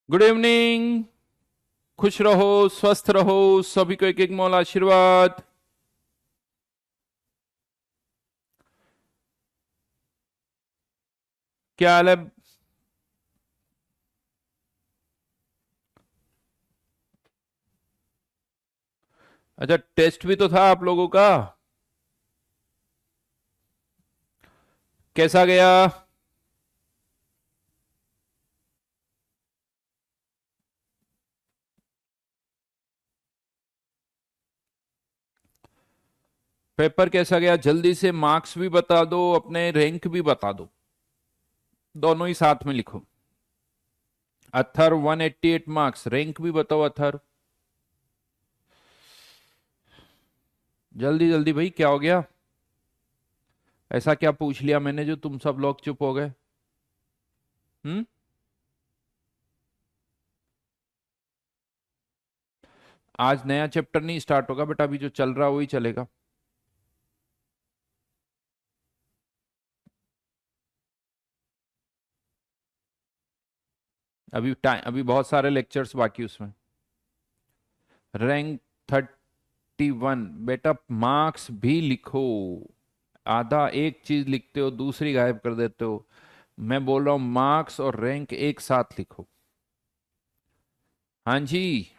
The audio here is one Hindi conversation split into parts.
Good evening. खुश रहो, स्वस्थ रहो, सभी को एक एक मौला आशीर्वाद। क्या हाल है? अच्छा, टेस्ट भी तो था आप लोगों का। कैसा गया? पेपर कैसा गया? जल्दी से मार्क्स भी बता दो, अपने रैंक भी बता दो। दोनों ही साथ में लिखो। अथर 188 मार्क्स, रैंक भी बताओ अथर। जल्दी जल्दी भाई, क्या हो गया? ऐसा क्या पूछ लिया मैंने जो तुम सब लोग चुप हो गए? हम्म। आज नया चैप्टर नहीं स्टार्ट होगा बेटा, अभी जो चल रहा वही चलेगा। अभी बहुत सारे लेक्चर्स बाकी उसमें। रैंक 31 बेटा, मार्क्स भी लिखो। आधा एक चीज लिखते हो, दूसरी गायब कर देते हो। मैं बोल रहा हूं मार्क्स और रैंक एक साथ लिखो। हाँ जी।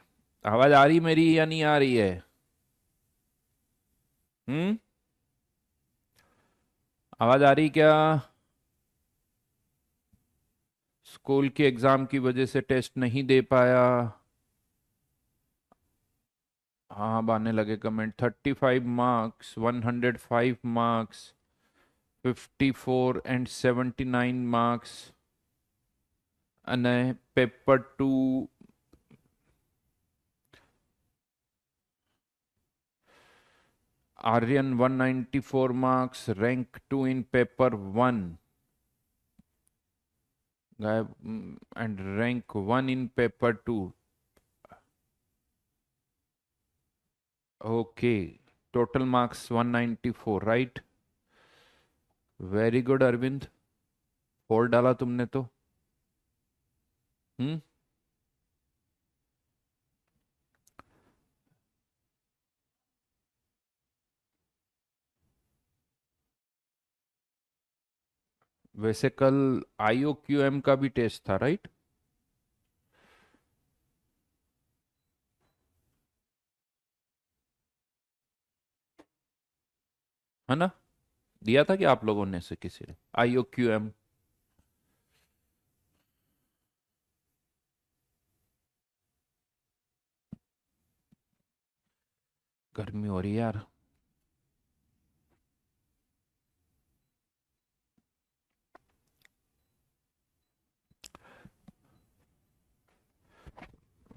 आवाज आ रही मेरी या नहीं आ रही है? हम्म। आवाज आ रही क्या? स्कूल के एग्जाम की वजह से टेस्ट नहीं दे पाया। हाँ, अब आने लगे comment. 35 marks, 105 marks, 54 and 79 marks. અને paper 2। Aryan 194 marks, rank 2 in paper 1। गायब। And rank 1 in paper 2। Okay. Total marks 194, right. Very good Arvind. 4 डाला तुमने तो। हम्म। वैसे कल IOQM का भी टेस्ट था, राइट? है ना? दिया था कि आप लोगों ने से किसी ने IOQM? गर्मी हो रही है यार।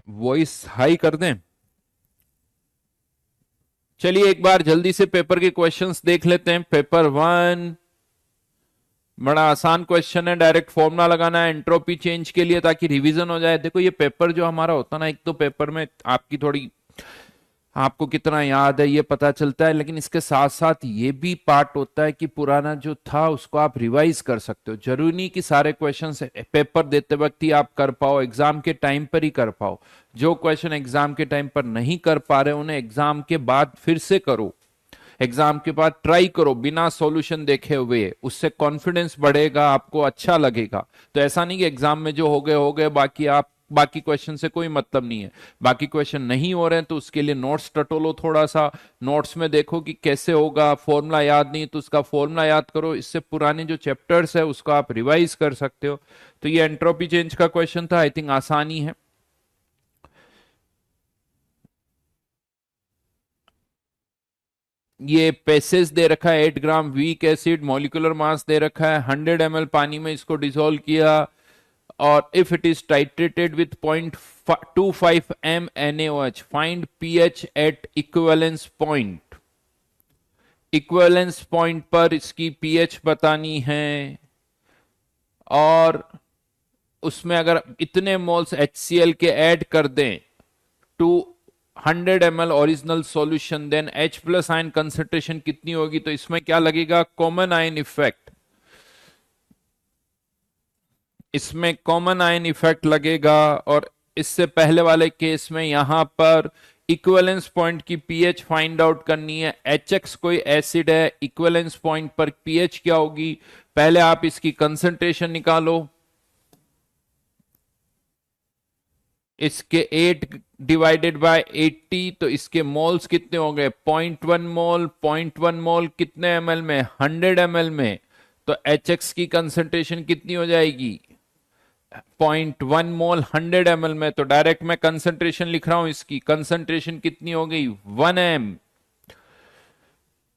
वॉइस हाई कर दें? चलिए एक बार जल्दी से पेपर के क्वेश्चंस देख लेते हैं। पेपर 1 बड़ा आसान क्वेश्चन है, डायरेक्ट फॉर्मूला लगाना है एंट्रोपी चेंज के लिए, ताकि रिवीजन हो जाए। देखो ये पेपर जो हमारा होता है ना, एक तो पेपर में आपकी थोड़ी, आपको कितना याद है ये पता चलता है, लेकिन इसके साथ साथ ये भी पार्ट होता है कि पुराना जो था उसको आप रिवाइज कर सकते हो। जरूरी नहीं कि सारे क्वेश्चन पेपर देते वक्त ही आप कर पाओ, एग्जाम के टाइम पर ही कर पाओ। जो क्वेश्चन एग्जाम के टाइम पर नहीं कर पा रहे उन्हें एग्जाम के बाद फिर से करो। एग्जाम के बाद ट्राई करो बिना सॉल्यूशन देखे हुए, उससे कॉन्फिडेंस बढ़ेगा, आपको अच्छा लगेगा। तो ऐसा नहीं कि एग्जाम में जो हो गए बाकी आप, बाकी क्वेश्चन से कोई मतलब नहीं है। बाकी क्वेश्चन नहीं हो रहे हैं तो उसके लिए नोट्स टटोलो थोड़ा सा। नोट्स में देखो कि कैसे होगा। फॉर्मूला याद नहीं तो उसका फॉर्मूला याद करो, इससे पुराने जो चैप्टर्स है उसको आप रिवाइज कर सकते हो। तो ये एंट्रोपी चेंज का क्वेश्चन था, आई थिंक आसानी है। ये पेसेस दे रखा है, 8 ग्राम वीक एसिड, मॉलिक्यूलर मास दे रखा है, 100 ml पानी में इसको डिसॉल्व किया। और if it is titrated with 0.25 MnOH, find pH at equivalence point. Equivalence point पर इसकी पीएच बतानी है। और उसमें अगर इतने मोल्स HCl के ऐड कर दें to 100 ml original solution, then H plus ion concentration कितनी होगी? तो इसमें क्या लगेगा? Common ion effect. इसमें कॉमन आयन इफेक्ट लगेगा, और इससे पहले वाले केस में यहां पर इक्विवेलेंस पॉइंट की पीएच फाइंड आउट करनी है। HX कोई एसिड है, इक्विवेलेंस पॉइंट पर पीएच क्या होगी, पहले आप इसकी कंसंट्रेशन निकालो। इसके 8 डिवाइडेड बाय 80, तो इसके मोल्स कितने हो गए, 0.1 मोल। 0.1 मोल कितने ml में, 100 ml में। तो HX की कंसंट्रेशन कितनी हो जाएगी, 0.1 मोल 100 ml में। तो डायरेक्ट मैं कंसंट्रेशन लिख रहा हूं, इसकी कंसंट्रेशन कितनी हो गई, 1 m।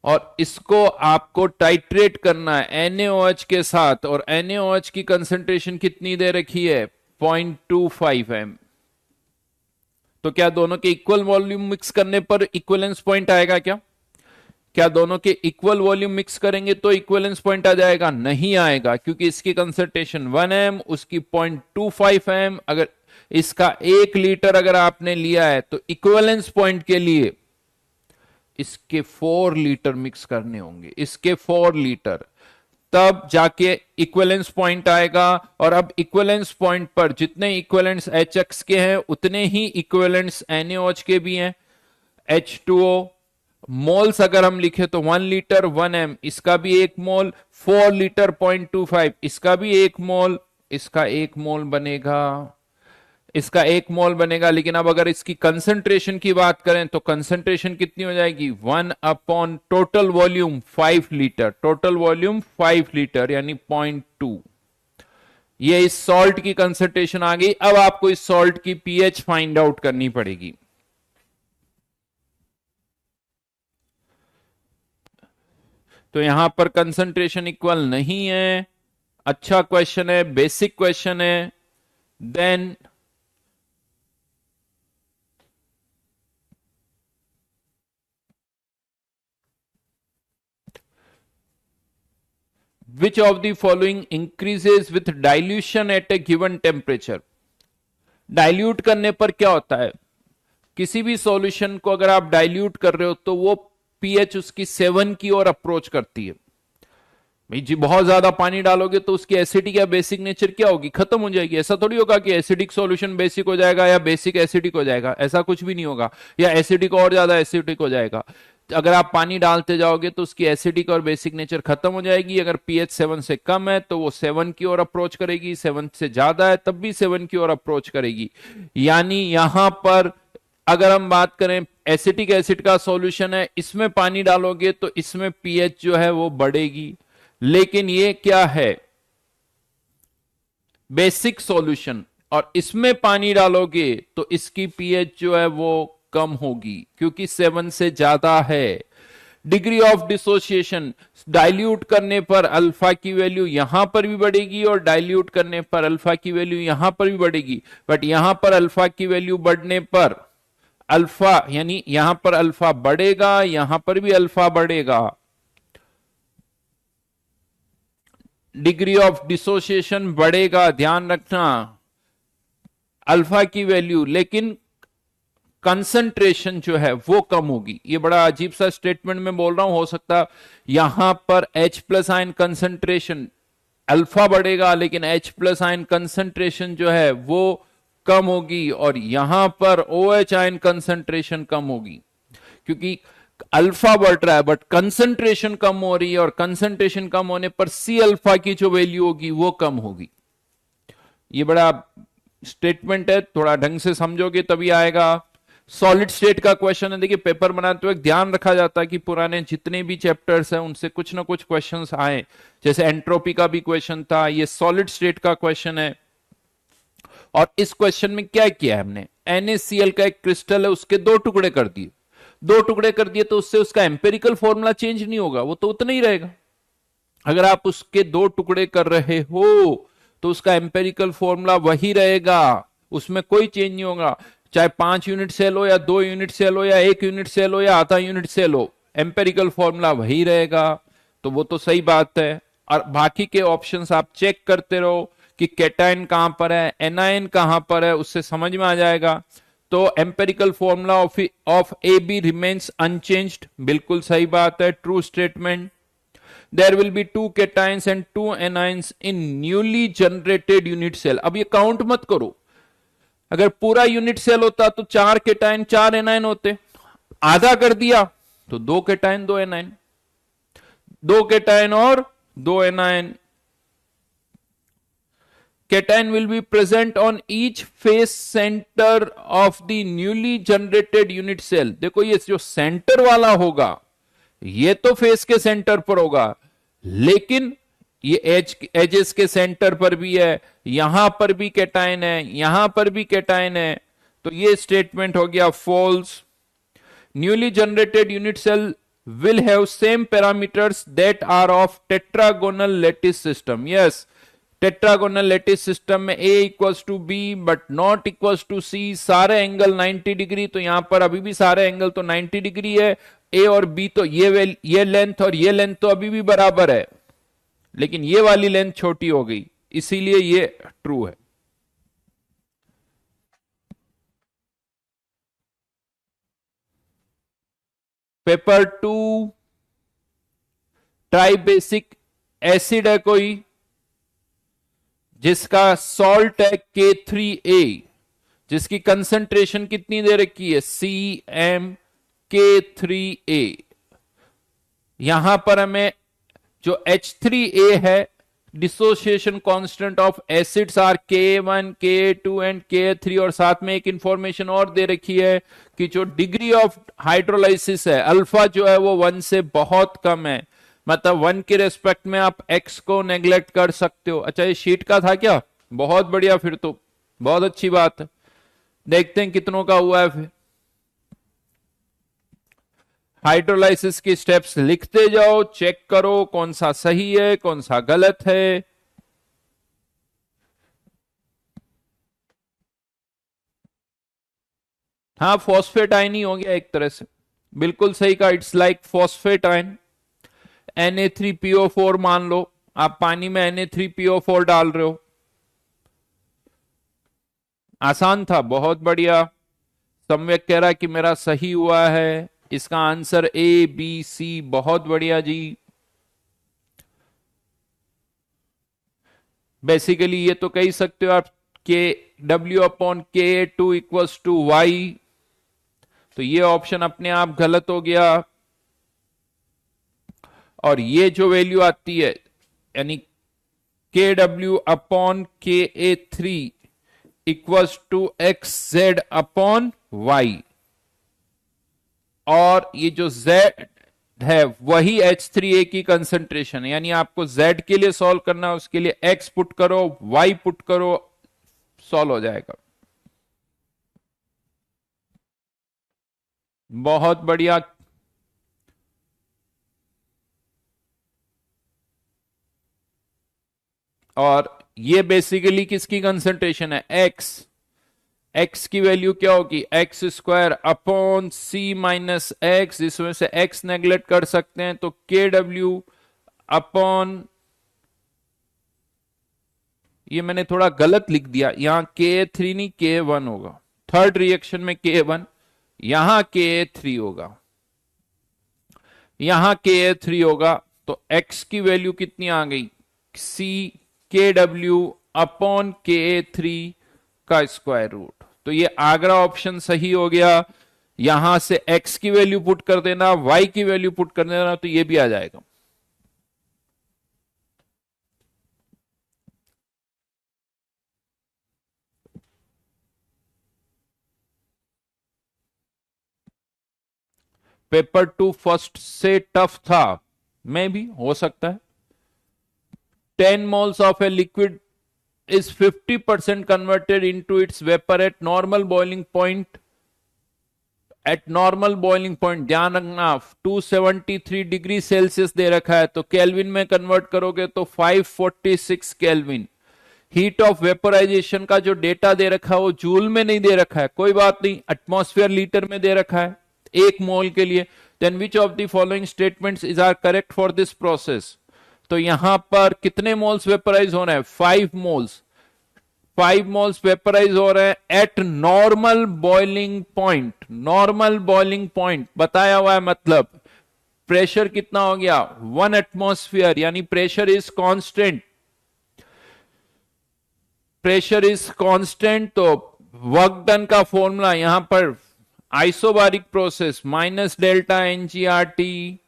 और इसको आपको टाइट्रेट करना है NaOH के साथ, और NaOH की कंसंट्रेशन कितनी दे रखी है, 0.25 m। तो क्या दोनों के इक्वल वॉल्यूम मिक्स करने पर इक्विवेलेंस पॉइंट आएगा क्या, क्या दोनों के इक्वल वॉल्यूम मिक्स करेंगे तो इक्विवेलेंस पॉइंट आ जाएगा, नहीं आएगा, क्योंकि इसकी कंसंट्रेशन 1 m, उसकी 0.25 m। अगर इसका 1 लीटर अगर आपने लिया है तो इक्विवेलेंस पॉइंट के लिए इसके 4 लीटर मिक्स करने होंगे, इसके 4 लीटर, तब जाके इक्विवेलेंस पॉइंट आएगा। और अब इक्विवेलेंस पॉइंट पर जितने इक्विवेलेंट्स HX के हैं उतने ही इक्विवेलेंट्स NaOH के भी हैं। H2O मोल्स अगर हम लिखे तो 1 लीटर 1 m, इसका भी 1 मोल। 4 लीटर 0.25, इसका भी 1 मोल, इसका 1 मोल बनेगा, इसका 1 मोल बनेगा। लेकिन अब अगर इसकी कंसंट्रेशन की बात करें तो कंसंट्रेशन कितनी हो जाएगी, 1 upon total volume 5 litre, total volume 5 litre यानी 0.2। ये इस सॉल्ट की कंसंट्रेशन आ गई। अब आपको इस सॉल्ट की पीएच फाइंड आउट करनी पड़ेगी। तो यहां पर कंसंट्रेशन इक्वल नहीं है। अच्छा क्वेश्चन है, बेसिक क्वेश्चन है। Then which of the following increases with dilution at a given temperature। Dilute करने पर क्या होता है, किसी भी सॉल्यूशन को अगर आप डाइल्यूट कर रहे हो तो वो पीएच उसकी 7 की ओर अप्रोच करती है। भाई जी बहुत ज्यादा पानी डालोगे तो उसकी एसिडिक या बेसिक नेचर क्या होगी, खत्म हो जाएगी। ऐसा थोड़ी होगा कि एसिडिक सॉल्यूशन बेसिक हो जाएगा या बेसिक एसिडिक हो जाएगा, ऐसा कुछ भी नहीं होगा, या एसिडिक और ज्यादा एसिडिक हो जाएगा। अगर आप पानी डालते जाओगे तो उसकी एसिडिक और बेसिक नेचर खत्म हो जाएगी। अगर पीएच 7 से कम है तो वो 7 की ओर अप्रोच करेगी, 7 से ज्यादा है तब भी 7 की ओर अप्रोच करेगी। यानी यहां पर अगर हम बात करें एसिटिक एसिड का सॉल्यूशन है, इसमें पानी डालोगे तो इसमें पीएच जो है वो बढ़ेगी। लेकिन ये क्या है, बेसिक सॉल्यूशन, और इसमें पानी डालोगे तो इसकी पीएच जो है वो कम होगी क्योंकि 7 से ज्यादा है। डिग्री ऑफ डिसोसिएशन, डाइल्यूट करने पर अल्फा की वैल्यू यहां पर भी बढ़ेगी और डाइल्यूट करने पर अल्फा की वैल्यू यहां पर भी बढ़ेगी। बट यहां पर अल्फा की वैल्यू बढ़ने पर अल्फा यानी यहां पर अल्फा बढ़ेगा, यहां पर भी अल्फा बढ़ेगा। डिग्री ऑफ डिसोसिएशन बढ़ेगा, ध्यान रखना, अल्फा की वैल्यू, लेकिन कंसंट्रेशन जो है वो कम होगी। ये बड़ा अजीब सा स्टेटमेंट में बोल रहा हूं, हो सकता यहां पर H plus ion concentration alpha बढ़ेगा लेकिन H प्लस आयन कंसंट्रेशन जो है वो कम होगी, और यहां पर OH आयन कंसंट्रेशन कम होगी क्योंकि अल्फा बढ़ रहा है बट कंसंट्रेशन कम हो रही है, और कंसंट्रेशन कम होने पर सी अल्फा की जो वैल्यू होगी वो कम होगी। ये बड़ा स्टेटमेंट है, थोड़ा ढंग से समझोगे तभी आएगा। सॉलिड स्टेट का क्वेश्चन है। देखिए पेपर बनाते हुए ध्यान रखा जाता है कि पुराने जितने भी चैप्टर्स हैं उनसे कुछ ना कुछ क्वेश्चंस आए, जैसे एंट्रोपी का भी क्वेश्चन था, ये सॉलिड स्टेट का क्वेश्चन है। और इस क्वेश्चन में क्या किया है हमने, NaCl का एक क्रिस्टल है उसके 2 टुकड़े कर दिए, 2 टुकड़े कर दिए तो उससे उसका एम्पेरिकल फॉर्मूला चेंज नहीं होगा, वो तो उतना ही रहेगा। अगर आप उसके 2 टुकड़े कर रहे हो तो उसका एम्पेरिकल फॉर्मूला वही रहेगा, उसमें कोई चेंज नहीं होगा। चाहे 5 यूनिट सेल हो या 2 यूनिट सेल हो या 1 यूनिट सेल हो या आधा यूनिट सेल हो, एम्पेरिकल फॉर्मूला वही रहेगा। तो वो तो सही बात है। और बाकी के ऑप्शंस आप चेक करते रहो कि कैटायन कहां पर है, एनायन कहां पर है, उससे समझ में आ जाएगा। तो empirical formula of AB remains unchanged, बिल्कुल सही बात है, true statement. There will be 2 cations and 2 anions in newly generated unit cell. अब ये काउंट मत करो, अगर पूरा यूनिट सेल होता तो 4 केटाइन 4 एनाइन होते, आधा कर दिया तो 2 केटाइन 2 एनाइन, 2 केटाइन और 2 A9. Cation will be present on each face center of the newly generated unit cell। देखो ये जो सेंटर वाला होगा ये तो फेस के सेंटर पर होगा, लेकिन ये एजेस के सेंटर पर भी है, यहां पर भी कैटाइन है, यहां पर भी कैटाइन है, तो ये स्टेटमेंट हो गया false. Newly generated unit cell will have same parameters that are of tetragonal lattice system। yes, tetragonal lattice system में a equals to B but not equals to C, सारे एंगल 90 डिग्री, तो यहां पर अभी भी सारे एंगल तो 90 डिग्री है, a और b तो ये लेंथ और ये लेंथ तो अभी भी बराबर है, लेकिन ये वाली लेंथ छोटी हो गई, इसीलिए ये ट्रू है। पेपर 2 ट्राइबेसिक एसिड है कोई जिसका सॉल्ट है K3A, जिसकी कंसंट्रेशन कितनी दे रखी है CmK3A। यहां पर हमें जो H3A है, dissociation constant of acids are K1 K2 and K3, और साथ में एक इंफॉर्मेशन और दे रखी है कि जो डिग्री ऑफ हाइड्रोलाइसिस है अल्फा जो है वो 1 से बहुत कम है, मतलब 1 के रेस्पेक्ट में आप x को नेग्लेक्ट कर सकते हो। अच्छा ये शीट का था क्या, बहुत बढ़िया, फिर तो बहुत अच्छी बात है। देखते हैं कितनों का हुआ है। फिर हाइड्रोलाइसिस की स्टेप्स लिखते जाओ, चेक करो कौन सा सही है कौन सा गलत है। हाँ फॉस्फेट आयन ही हो गया एक तरह से, बिल्कुल सही का, it's like phosphate ion. Na3PO4 मान लो, आप पानी में Na3PO4 डाल रहे हो, आसान था, बहुत बढ़िया। सम्यक कह रहा है कि मेरा सही हुआ है, इसका आंसर ABC, बहुत बढ़िया जी। बेसिकली ये तो कह सकते हो आप W/Ka2 इक्वल्स टू Y, तो ये ऑप्शन अपने आप गलत हो गया। और ये जो वैल्यू आती है यानी KW/Ka3 इक्वल्स टू XZ/Y, और ये जो Z है वही H3A की कंसंट्रेशन है, यानी आपको Z के लिए सॉल्व करना है, उसके लिए X पुट करो Y पुट करो, सॉल्व हो जाएगा। बहुत बढ़िया। और ये बेसिकली किसकी कंसंट्रेशन है, x की वैल्यू क्या होगी, x² / C - x, इसमें से x नेग्लेक्ट कर सकते हैं, तो KW अपॉन, ये मैंने थोड़ा गलत लिख दिया, यहां Ka3 नहीं Ka1 होगा, थर्ड रिएक्शन में Ka1, यहां Ka3 होगा, यहां Ka3 होगा, तो x की वैल्यू कितनी आ गई, KW अपॉन Ka3 का स्क्वायर रूट। तो ये आगरा ऑप्शन सही हो गया। यहां से x की वैल्यू पुट कर देना, y की वैल्यू पुट कर देना, तो ये भी आ जाएगा। पेपर 2 फर्स्ट से टफ था, मैं भी हो सकता है। 10 moles of a liquid is 50% converted into its vapor at normal boiling point। at normal boiling point ध्यान रखना 273 डिग्री सेल्सियस दे रखा है, तो केल्विन में कन्वर्ट करोगे तो 546 केल्विन। हीट ऑफ वेपोराइजेशन का जो डेटा दे रखा है वो जूल में नहीं दे रखा है, कोई बात नहीं, एटमॉस्फेयर लीटर में दे रखा है 1 मोल के लिए। Then which of the following statements is are correct for this process. तो यहां पर कितने मोल्स वेपराइज हो रहे हैं, 5 मोल्स, 5 मोल्स वेपराइज हो रहे हैं eight normal boiling point. Normal boiling point बताया हुआ है, मतलब प्रेशर कितना हो गया 1 एटमॉस्फेयर, यानी pressure is constant, pressure is constant. तो वर्क डन का फॉर्मूला यहां पर आइसोबारिक प्रोसेस माइनस डेल्टा एनजीआरटी,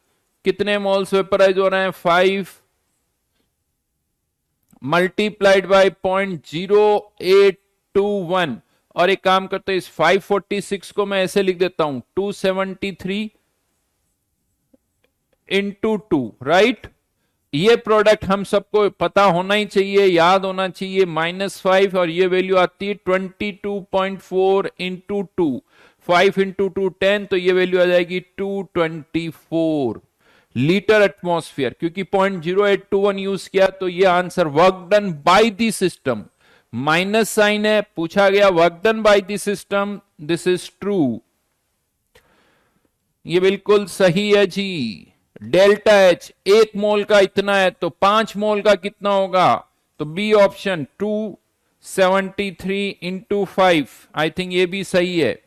कितने मोल्स वेपराइज हो रहे हैं 5 मल्टीप्लाइड बाय 0.0821। और एक काम करते हैं, इस 546 को मैं ऐसे लिख देता हूं 273 इंटू 2, राइट। ये प्रोडक्ट हम सबको पता होना ही चाहिए, याद होना चाहिए, -5, और ये वैल्यू आती है 22.4 इंटू 2, 5 इंटू 2 10, तो ये वैल्यू आ जाएगी 224 लीटर एटमॉस्फेयर। क्योंकि 0.0821 यूज किया तो ये answer work done by the system, minus sign है, पूछा गया work done by the system, this is true, ये बिल्कुल सही है जी। डेल्टा एच 1 मोल का इतना है, तो 5 मोल का कितना होगा, तो B option 273 into 5, I think ये भी सही है।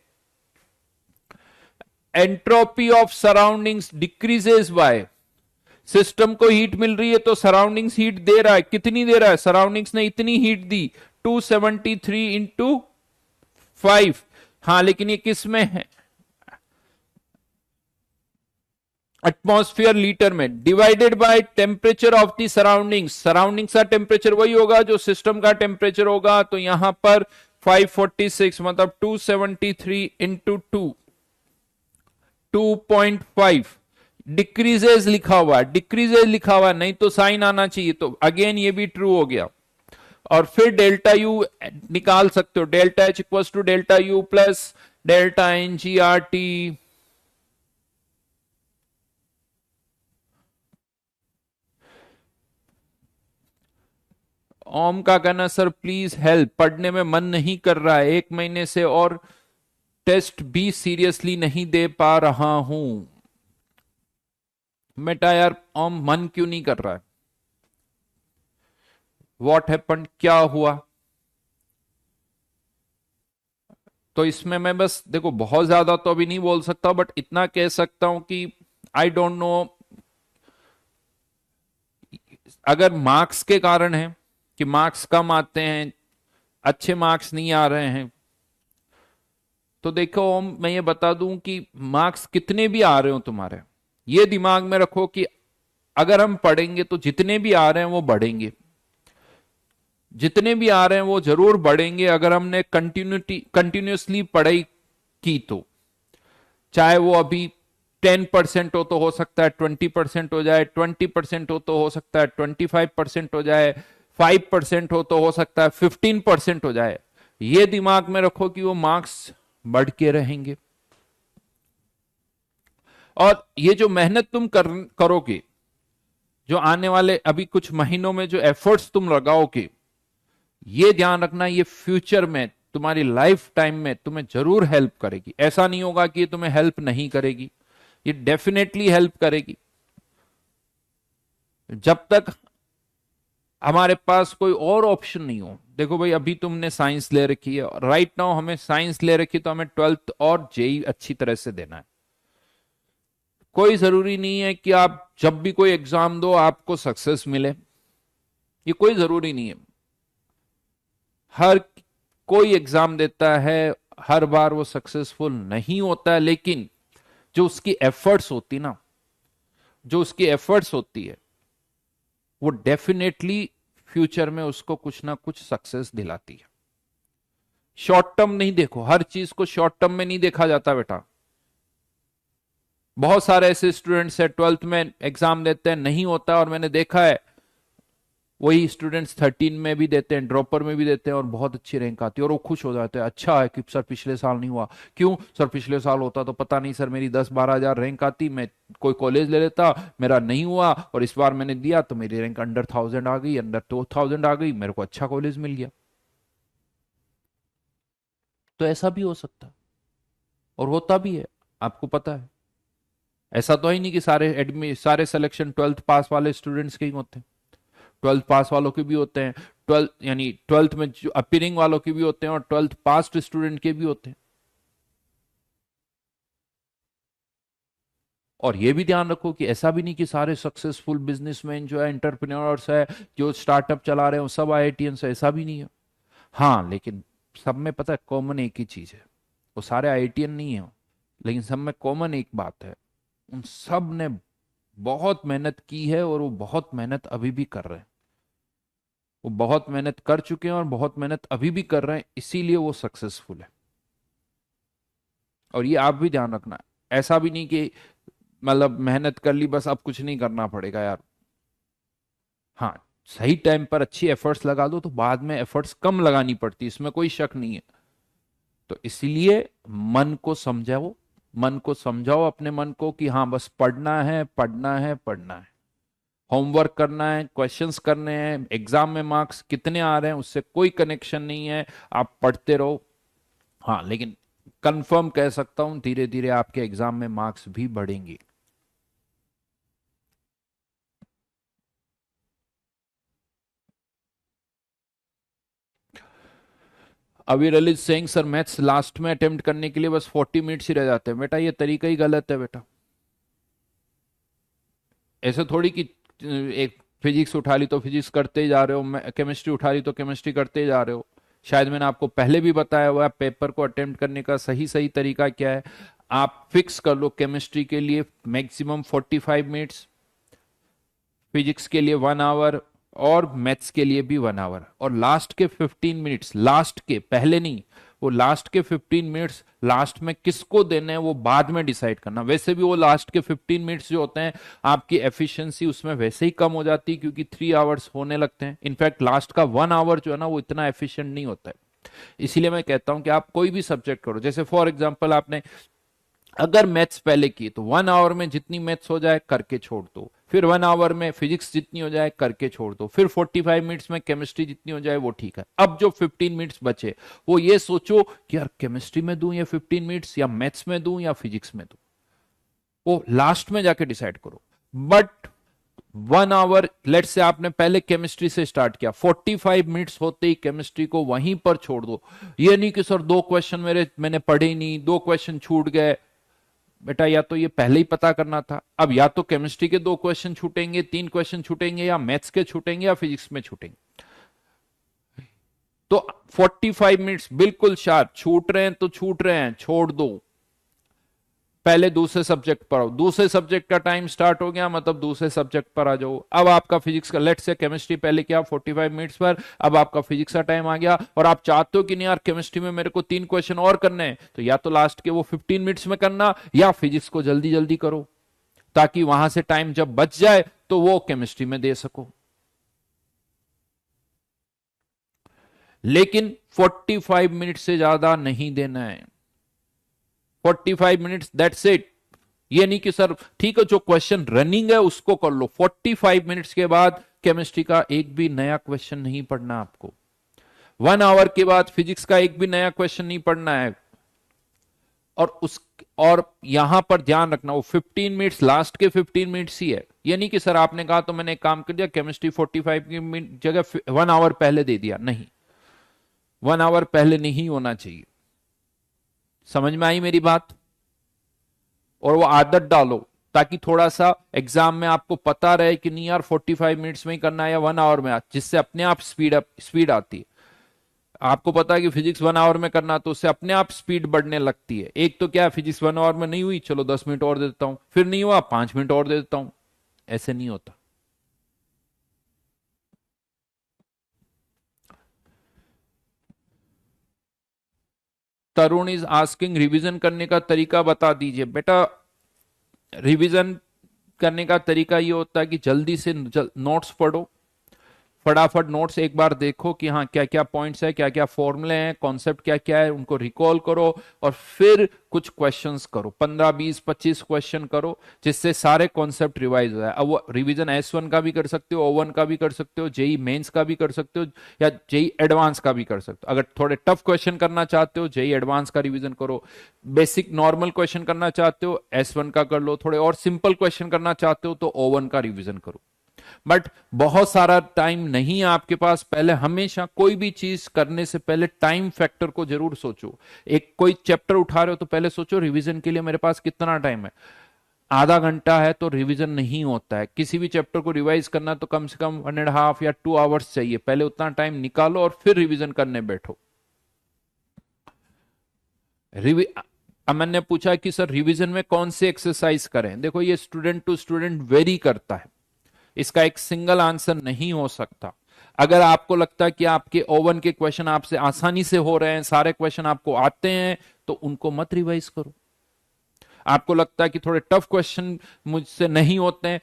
Entropy of surroundings decreases by, system को हीट मिल रही है तो सराउंडिंग्स हीट दे रहा है, कितनी दे रहा है, सराउंडिंग्स ने इतनी हीट दी 273 इंटू 5। हाँ लेकिन ये किस में है, एटमॉस्फेयर लीटर में, divided by temperature of the surroundings, surroundings का टेम्परेचर वही होगा जो सिस्टम का टेम्परेचर होगा, तो यहां पर 546 मतलब 273 इंटू 2 2.5, डिक्रीजेज लिखा हुआ, डिक्रीजेज लिखा हुआ नहीं तो साइन आना चाहिए, तो अगेन ये भी ट्रू हो गया। और फिर डेल्टा यू निकाल सकते हो, delta H equal to delta U plus delta N G R T. Om का कहना सर प्लीज हेल्प, पढ़ने में मन नहीं कर रहा है 1 महीने से, और टेस्ट भी सीरियसली नहीं दे पा रहा हूं। बेटा यार ओम मन क्यों नहीं कर रहा है, व्हाट हैपेंड, क्या हुआ। तो इसमें मैं बस देखो बहुत ज्यादा तो अभी नहीं बोल सकता, बट इतना कह सकता हूं कि आई डोंट नो, अगर मार्क्स के कारण है कि मार्क्स कम आते हैं, अच्छे मार्क्स नहीं आ रहे हैं, तो देखो ओम मैं ये बता दूं कि मार्क्स कितने भी आ रहे हो तुम्हारे, ये दिमाग में रखो कि अगर हम पढ़ेंगे तो जितने भी आ रहे हैं वो बढ़ेंगे, जितने भी आ रहे हैं वो जरूर बढ़ेंगे अगर हमने कंटिन्यूसली पढ़ाई की तो। चाहे वो अभी 10% हो तो हो सकता है 20% हो जाए, 20% हो तो हो सकता है 25% हो जाए, 5% हो तो हो सकता है 15% हो जाए। ये दिमाग में रखो कि वो मार्क्स बढ़ के रहेंगे। और ये जो मेहनत तुम करोगे, जो आने वाले अभी कुछ महीनों में जो एफर्ट्स तुम लगाओगे, ये ध्यान रखना ये फ्यूचर में तुम्हारी लाइफ टाइम में तुम्हें जरूर हेल्प करेगी। ऐसा नहीं होगा कि ये तुम्हें हेल्प नहीं करेगी, ये डेफिनेटली हेल्प करेगी। जब तक हमारे पास कोई और ऑप्शन नहीं हो, देखो भाई अभी तुमने साइंस ले रखी है, राइट नाउ हमें साइंस ले रखी, तो हमें 12th और जेई अच्छी तरह से देना है। कोई जरूरी नहीं है कि आप जब भी कोई एग्जाम दो आपको सक्सेस मिले, ये कोई जरूरी नहीं है। हर कोई एग्जाम देता है, हर बार वो सक्सेसफुल नहीं होता है, लेकिन जो उसकी एफर्ट्स होती ना, जो उसकी एफर्ट्स होती है वो डेफिनेटली फ्यूचर में उसको कुछ ना कुछ सक्सेस दिलाती है। शॉर्ट टर्म नहीं देखो, हर चीज को शॉर्ट टर्म में नहीं देखा जाता बेटा। बहुत सारे ऐसे स्टूडेंट्स है 12th में एग्जाम देते हैं नहीं होता, और मैंने देखा है वही स्टूडेंट्स 13 में भी देते हैं, ड्रॉपर में भी देते हैं और बहुत अच्छी रैंक आती है, और वो खुश हो जाते हैं, अच्छा है कि सर पिछले साल नहीं हुआ। क्यों सर, पिछले साल होता तो पता नहीं सर मेरी 10-12 हजार रैंक आती, मैं कोई कॉलेज ले लेता, मेरा नहीं हुआ, और इस बार मैंने दिया तो मेरी रैंक अंडर 1000 आ गई, अंडर 2000 आ गई, मेरे को अच्छा कॉलेज मिल गया। तो ऐसा भी हो सकता है और होता भी है, आपको पता है। ऐसा तो है नहीं कि सारे सिलेक्शन 12th पास वाले स्टूडेंट्स के ही होते हैं, 12th पास वालों के भी होते हैं, 12 यानी 12th में जो अपीयरिंग वालों के भी होते हैं, और 12th पास्ड स्टूडेंट के भी होते हैं। और ये भी ध्यान रखो कि ऐसा भी नहीं कि सारे सक्सेसफुल बिजनेसमैन जो है, एंटरप्रेन्योर्स है, जो स्टार्टअप चला रहे हैं, सब आईआईटीएंस है, ऐसा भी नहीं है। हाँ, लेकिन सब में पता है कॉमन एक ही चीज है, वो सारे आईआईटीएन नहीं है, लेकिन सब में कॉमन एक बात है, उन सब ने बहुत मेहनत की है और वो बहुत मेहनत अभी भी कर रहे हैं। वो बहुत मेहनत कर चुके हैं और बहुत मेहनत अभी भी कर रहे हैं, इसीलिए वो सक्सेसफुल है। और ये आप भी ध्यान रखना, ऐसा भी नहीं कि मतलब मेहनत कर ली बस अब कुछ नहीं करना पड़ेगा यार। हाँ, सही टाइम पर अच्छी एफर्ट्स लगा दो तो बाद में एफर्ट्स कम लगानी पड़ती, इसमें कोई शक नहीं है। तो इसीलिए मन को समझाओ, मन को समझाओ अपने मन को कि हाँ बस पढ़ना है, पढ़ना है, पढ़ना है, होमवर्क करना है, क्वेश्चंस करने हैं, एग्जाम में मार्क्स कितने आ रहे हैं उससे कोई कनेक्शन नहीं है, आप पढ़ते रहो। हाँ, लेकिन कंफर्म कह सकता हूं धीरे धीरे आपके एग्जाम में मार्क्स भी बढ़ेंगे। Aveer Ali Singh sir, maths last में अटेम्प्ट करने के लिए बस 40 मिनट्स ही रह जाते हैं। बेटा ये तरीका ही गलत है बेटा। ऐसे थोड़ी कि एक फिजिक्स उठा ली तो फिजिक्स करते ही जा रहे हो, केमिस्ट्री उठा ली तो केमिस्ट्री करते ही जा रहे हो। शायद मैंने आपको पहले भी बताया हुआ है पेपर को अटेम्प्ट करने का सही सही तरीका क्या है। आप फिक्स कर लो केमिस्ट्री के लिए मैक्सिमम 45 मिनट्स, फिजिक्स के लिए 1 आवर और मैथ्स के लिए भी 1 आवर, और लास्ट के 15 मिनट्स, लास्ट के पहले नहीं, वो लास्ट के 15 मिनट्स लास्ट में किसको देने हैं वो बाद में डिसाइड करना। वैसे भी वो लास्ट के 15 मिनट्स जो होते हैं आपकी एफिशिएंसी उसमें वैसे ही कम हो जाती है क्योंकि 3 आवर्स होने लगते हैं। इनफैक्ट लास्ट का 1 आवर जो है ना वो इतना एफिशिएंट नहीं होता है। इसीलिए मैं कहता हूं कि आप कोई भी सब्जेक्ट करो, जैसे फॉर एग्जाम्पल आपने अगर मैथ्स पहले की तो 1 आवर में जितनी मैथ्स हो जाए करके छोड़ दो, फिर 1 आवर में फिजिक्स जितनी हो जाए करके छोड़ दो, फिर 45 मिनट्स में केमिस्ट्री जितनी हो जाए वो ठीक है। अब जो 15 मिनट्स बचे वो ये सोचो कि यार केमिस्ट्री में दूं या 15 मिनट्स, या मैथ्स में दूं या फिजिक्स में दूं, वो लास्ट में जाके डिसाइड करो। बट 1 आवर, लेट से आपने पहले केमिस्ट्री से स्टार्ट किया, 45 मिनट्स होते ही केमिस्ट्री को वहीं पर छोड़ दो। ये नहीं कि सर 2 क्वेश्चन मैंने पढ़े ही नहीं, 2 क्वेश्चन छूट गए। बेटा या तो ये पहले ही पता करना था, अब या तो केमिस्ट्री के 2 क्वेश्चन छूटेंगे, 3 क्वेश्चन छूटेंगे, या मैथ्स के छूटेंगे, या फिजिक्स में छूटेंगे। तो 45 मिनट्स बिल्कुल शार्प, छूट रहे हैं तो छूट रहे हैं, छोड़ दो, पहले दूसरे सब्जेक्ट पर आओ। दूसरे सब्जेक्ट का टाइम स्टार्ट हो गया मतलब दूसरे सब्जेक्ट पर आ जाओ। अब आपका फिजिक्स का, लेट से केमिस्ट्री पहले किया 45 मिनट्स पर, अब आपका फिजिक्स का टाइम आ गया और आप चाहते हो कि नहीं यार केमिस्ट्री में मेरे को 3 क्वेश्चन और करने हैं, तो या तो लास्ट के वो 15 मिनट्स में करना या फिजिक्स को जल्दी जल्दी करो, ताकि वहां से टाइम जब बच जाए तो वो केमिस्ट्री में दे सको। लेकिन 45 मिनट से ज्यादा नहीं देना है। 45 मिनट्स, दैट्स इट। ये नहीं कि सर ठीक है जो क्वेश्चन रनिंग है उसको कर लो, 45 मिनट्स के बाद केमिस्ट्री का एक भी नया क्वेश्चन नहीं पढ़ना आपको। 1 आवर के बाद फिजिक्स का एक भी नया क्वेश्चन नहीं पढ़ना है। और यहां पर ध्यान रखना वो 15 मिनट्स लास्ट के 15 मिनट्स ही है। ये नहीं कि सर आपने कहा तो मैंने एक काम कर दिया केमिस्ट्री 45 की मिनट जगह 1 आवर पहले दे दिया, नहीं, 1 आवर पहले नहीं होना चाहिए। समझ में आई मेरी बात? और वो आदत डालो ताकि थोड़ा सा एग्जाम में आपको पता रहे कि नहीं यार 45 मिनट्स में ही करना है या 1 आवर में, जिससे अपने आप स्पीड आती है। आपको पता है कि फिजिक्स 1 आवर में करना तो उससे अपने आप स्पीड बढ़ने लगती है। एक तो क्या फिजिक्स 1 आवर में नहीं हुई, चलो 10 मिनट और दे देता हूं, फिर नहीं हुआ 5 मिनट और दे देता हूं, ऐसे नहीं होता। तरुण इज आस्किंग रिवीजन करने का तरीका बता दीजिए। बेटा रिवीजन करने का तरीका ये होता है कि जल्दी से नोट्स पढ़ो, फटाफट नोट्स एक बार देखो कि हाँ क्या क्या पॉइंट्स है, क्या क्या फॉर्मूले हैं, कॉन्सेप्ट क्या क्या है, उनको रिकॉल करो और फिर कुछ क्वेश्चंस करो, 15 20 25 क्वेश्चन करो, जिससे सारे कॉन्सेप्ट रिवाइज हो जाए। अब वो रिवीजन S1 का भी कर सकते हो, O1 का भी कर सकते हो, जेई मेंस का भी कर सकते हो, या जेई एडवांस का भी कर सकते हो। अगर थोड़े टफ क्वेश्चन करना चाहते हो जेई एडवांस का रिवीजन करो, बेसिक नॉर्मल क्वेश्चन करना चाहते हो S1 का कर लो, थोड़े और सिंपल क्वेश्चन करना चाहते हो तो O1 का रिवीजन करो। बट बहुत सारा टाइम नहीं है आपके पास, पहले हमेशा कोई भी चीज करने से पहले टाइम फैक्टर को जरूर सोचो। एक कोई चैप्टर उठा रहे हो तो पहले सोचो रिवीजन के लिए मेरे पास कितना टाइम है। आधा घंटा है तो रिवीजन नहीं होता है। किसी भी चैप्टर को रिवाइज करना तो कम से कम 1.5 या 2 आवर्स चाहिए। पहले उतना टाइम निकालो और फिर रिवीजन करने बैठो। अब मैंने पूछा कि सर रिवीजन में कौन से एक्सरसाइज करें। देखो ये स्टूडेंट टू स्टूडेंट वेरी करता है, इसका एक सिंगल आंसर नहीं हो सकता। अगर आपको लगता है कि आपके ओवन के क्वेश्चन आपसे आसानी से हो रहे हैं, सारे क्वेश्चन आपको आते हैं, तो उनको मत रिवाइज करो। आपको लगता है कि थोड़े टफ क्वेश्चन मुझसे नहीं होते हैं,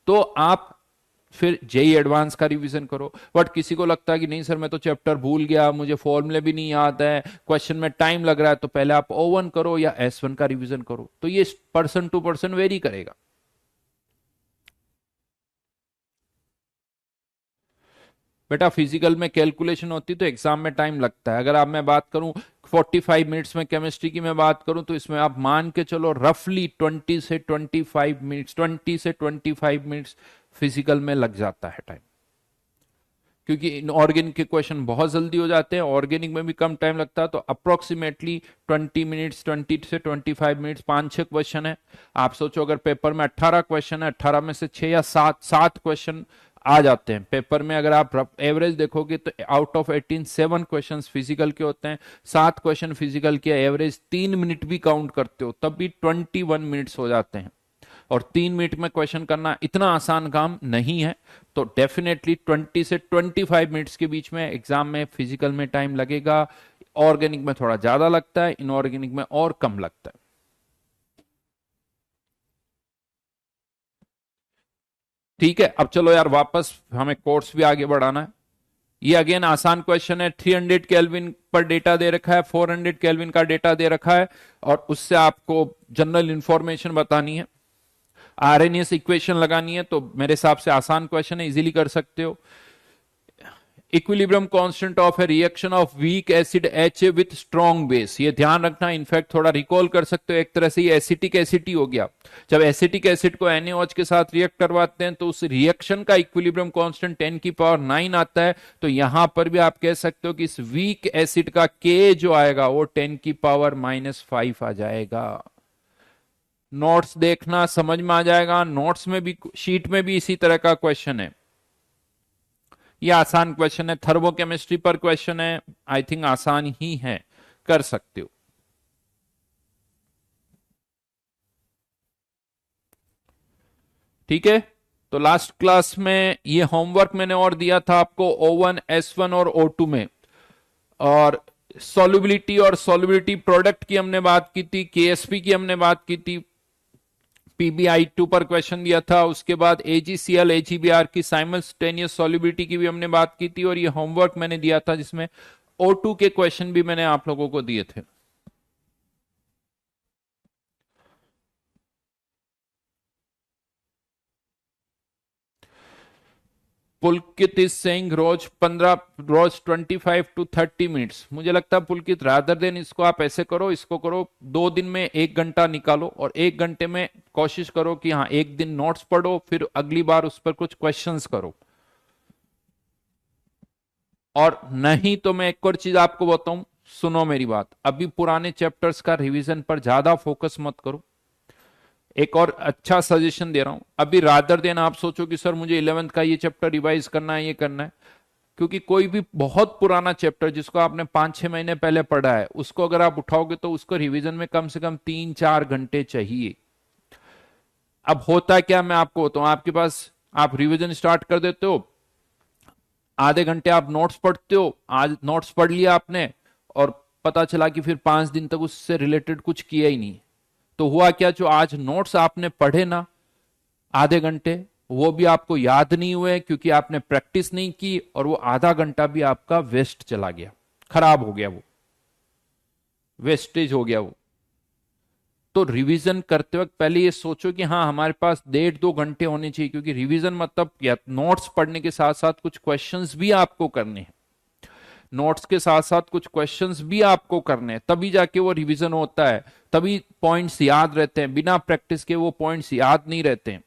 तो आप फिर जेई एडवांस का रिवीजन करो। बट किसी को लगता है कि नहीं सर मैं तो चैप्टर भूल गया, मुझे फॉर्मूले भी नहीं याद है, क्वेश्चन में टाइम लग रहा है, तो पहले आप O1 करो या S1 का रिवीजन करो। तो ये पर्सन टू पर्सन वेरी करेगा। बेटा फिजिकल में कैलकुलेशन होती तो एग्जाम में टाइम लगता है। अगर आप मैं बात करूं 45 मिनट्स में, केमिस्ट्री की मैं बात करूं तो इसमें आप मान के चलो रफली 20 से 25 मिनट्स फिजिकल में लग जाता है टाइम। क्योंकि इनऑर्गेनिक के क्वेश्चन बहुत जल्दी हो जाते हैं, ऑर्गेनिक में भी कम टाइम लगता है, तो अप्रोक्सीमेटली 20 मिनट्स, 20 से 25 मिनट्स, 5-6 क्वेश्चन है। आप सोचो अगर पेपर में 18 क्वेश्चन है, 18 में से 6 या 7 क्वेश्चन आ जाते हैं पेपर में। अगर आप एवरेज देखोगे तो आउट ऑफ 18 7 क्वेश्चन फिजिकल के होते हैं, 7 क्वेश्चन फिजिकल के एवरेज 3 मिनट भी काउंट करते हो तब भी 21 मिनट्स हो जाते हैं। और 3 मिनट में क्वेश्चन करना इतना आसान काम नहीं है। तो डेफिनेटली 20 से 25 मिनट्स के बीच में एग्जाम में फिजिकल में टाइम लगेगा। ऑर्गेनिक में थोड़ा ज्यादा लगता है, इनऑर्गेनिक में और कम लगता है। ठीक है, अब चलो यार वापस हमें कोर्स भी आगे बढ़ाना है। ये अगेन आसान क्वेश्चन है। 300 केल्विन पर डेटा दे रखा है, 400 केल्विन का डेटा दे रखा है, और उससे आपको जनरल इंफॉर्मेशन बतानी है, आरएनएस इक्वेशन लगानी है। तो मेरे हिसाब से आसान क्वेश्चन है, इजीली कर सकते हो। Equilibrium constant of A reaction of weak acid H with strong base, ये ध्यान रखना। इनफैक्ट थोड़ा रिकॉल कर सकते हो, एक तरह से ये एसिटिक एसिड ही हो गया। जब एसिटिक एसिड को NaOH के साथ रिएक्ट करवाते हैं तो उस रिएक्शन का इक्विलिब्रियम कांस्टेंट 10⁹ आता है। तो यहां पर भी आप कह सकते हो कि इस वीक एसिड का K जो आएगा वो 10⁻⁵ आ जाएगा। नोट्स देखना, समझ में आ जाएगा। नोट्स में भी, शीट में भी इसी तरह का क्वेश्चन है। ये आसान क्वेश्चन है, थर्मोकेमिस्ट्री पर क्वेश्चन है, आई थिंक आसान ही है, कर सकते हो। ठीक है, तो लास्ट क्लास में ये होमवर्क मैंने और दिया था आपको O1, S1 और O2 में। और सॉल्युबिलिटी और सॉल्युबिलिटी प्रोडक्ट की हमने बात की थी, KSP की हमने बात की थी, PbI2 पर क्वेश्चन दिया था। उसके बाद AgCl AgBr की साइमल्टेनियस सॉल्युबिलिटी की भी हमने बात की थी। और ये होमवर्क मैंने दिया था जिसमें O2 के क्वेश्चन भी मैंने आप लोगों को दिए थे। पुलकित इज सेइंग रोज 25 to 30 मिनट्स। मुझे लगता है पुलकित रादर देन इसको आप ऐसे करो, इसको करो 2 दिन में 1 घंटा निकालो, और 1 घंटे में कोशिश करो कि हाँ 1 दिन नोट्स पढ़ो, फिर अगली बार उस पर कुछ क्वेश्चंस करो। और नहीं तो मैं एक और चीज आपको बताऊं, सुनो मेरी बात, अभी पुराने चैप्टर्स का रिवीजन पर ज्यादा फोकस मत करो। एक और अच्छा सजेशन दे रहा हूं, अभी रादर देन आप सोचो कि सर मुझे 11th का ये चैप्टर रिवाइज करना है, ये करना है, क्योंकि कोई भी बहुत पुराना चैप्टर जिसको आपने 5-6 महीने पहले पढ़ा है, उसको अगर आप उठाओगे तो उसको रिवीजन में कम से कम 3-4 घंटे चाहिए। अब होता क्या, मैं आपको बताऊं, आपके पास आप रिवीजन स्टार्ट कर देते हो, आधे घंटे आप नोट्स पढ़ते हो, आज नोट्स पढ़ लिया आपने, और पता चला कि फिर 5 दिन तक उससे रिलेटेड कुछ किया ही नहीं। तो हुआ क्या, जो आज नोट्स आपने पढ़े ना आधे घंटे, वो भी आपको याद नहीं हुए क्योंकि आपने प्रैक्टिस नहीं की, और वो आधा घंटा भी आपका वेस्ट चला गया, खराब हो गया, वो वेस्टेज हो गया वो। तो रिवीजन करते वक्त पहले ये सोचो कि हाँ हमारे पास 1.5-2 घंटे होने चाहिए, क्योंकि रिवीजन मतलब या नोट्स पढ़ने के साथ साथ कुछ क्वेश्चंस भी आपको करने हैं, नोट्स के साथ साथ कुछ क्वेश्चंस भी आपको करने हैं, तभी जाके वो रिवीजन होता है, तभी पॉइंट्स याद रहते हैं। बिना प्रैक्टिस के वो पॉइंट्स याद नहीं रहते हैं।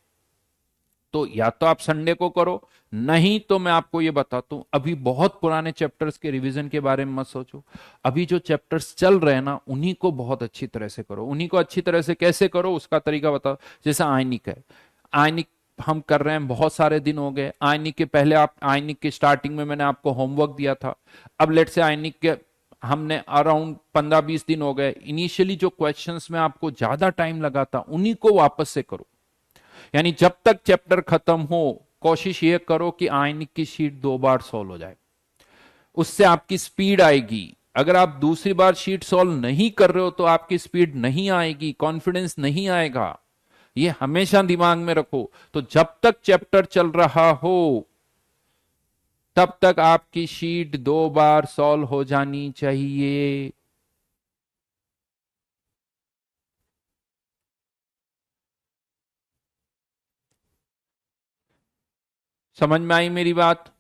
तो या तो आप संडे को करो, नहीं तो मैं आपको ये बताता हूं, अभी बहुत पुराने चैप्टर्स के रिवीजन के बारे में मत सोचो। अभी जो चैप्टर्स चल रहे हैं ना, उन्हीं को बहुत अच्छी तरह से करो। उन्हीं को अच्छी तरह से कैसे करो उसका तरीका बताओ। जैसे आयनिक है, आयनिक हम कर रहे हैं, बहुत सारे दिन हो गए। आयनिक के पहले आप, आयनिक के स्टार्टिंग में मैंने आपको होमवर्क दिया था। अब लेट से आयनिक के हमने अराउंड 15-20 दिन हो गए। इनिशियली जो क्वेश्चंस में आपको ज्यादा टाइम लगा था, उन्हीं को वापस से करो। यानी जब तक चैप्टर खत्म हो, कोशिश ये करो कि आयनिक की शीट 2 बार सॉल्व हो जाए। उससे आपकी स्पीड आएगी। अगर आप दूसरी बार शीट सॉल्व नहीं कर रहे हो तो आपकी स्पीड नहीं आएगी, कॉन्फिडेंस नहीं आएगा। ये हमेशा दिमाग में रखो। तो जब तक चैप्टर चल रहा हो, तब तक आपकी शीट 2 बार सॉल्व हो जानी चाहिए। समझ में आई मेरी बात?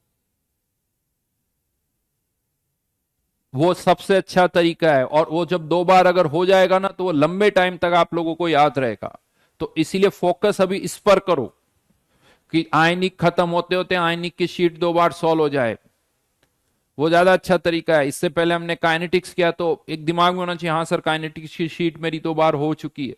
वो सबसे अच्छा तरीका है। और वो जब 2 बार अगर हो जाएगा ना, तो वो लंबे टाइम तक आप लोगों को याद रहेगा। तो इसीलिए फोकस अभी इस पर करो कि आयनिक खत्म होते होते आयनिक की शीट 2 बार सॉल्व हो जाए। वो ज्यादा अच्छा तरीका है। इससे पहले हमने काइनेटिक्स किया तो एक दिमाग में होना चाहिए, हाँ सर काइनेटिक्स की शीट मेरी 2 बार हो चुकी है।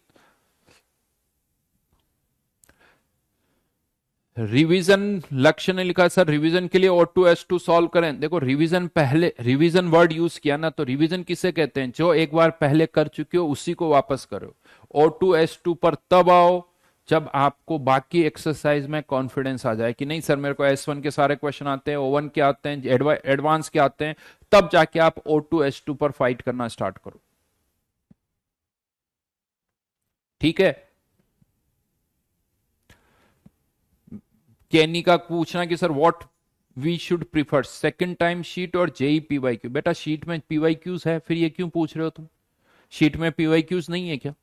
रिवीजन, लक्ष्य ने लिखा सर रिवीजन के लिए O2S2 सॉल्व करें। देखो रिवीजन, पहले रिवीजन वर्ड यूज किया ना, तो रिवीजन किसे कहते हैं? जो एक बार पहले कर चुके हो उसी को वापस करो। O2S2 पर तब आओ जब आपको बाकी एक्सरसाइज में कॉन्फिडेंस आ जाए कि नहीं सर मेरे को S1 के सारे क्वेश्चन आते हैं, O1 के आते हैं, एडवांस के आते हैं। तब जाके आप O2S2 पर फाइट करना स्टार्ट करो। ठीक है। कैनी का पूछना कि sir what we should prefer, second time sheet और जेई पीवाईक्यू। बेटा शीट में पीवाईक्यूज है, फिर ये क्यों पूछ रहे हो तुम? शीट में पीवाईक्यूज नहीं है क्या?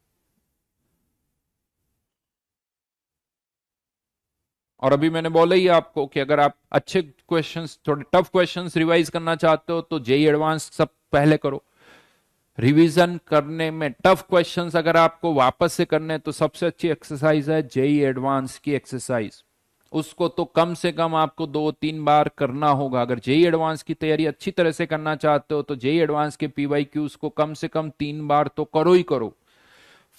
और अभी मैंने बोला ही आपको कि अगर आप अच्छे क्वेश्चंस, थोड़े टफ क्वेश्चंस रिवाइज करना चाहते हो तो जेई एडवांस सब पहले करो। रिवीजन करने में टफ क्वेश्चंस अगर आपको वापस से करने हैं, तो सबसे अच्छी एक्सरसाइज है जेई एडवांस की एक्सरसाइज। उसको तो कम से कम आपको 2-3 बार करना होगा। अगर जेई एडवांस की तैयारी अच्छी तरह से करना चाहते हो तो जेई एडवांस के पीवाईक्यूज को कम से कम 3 बार तो करो ही करो।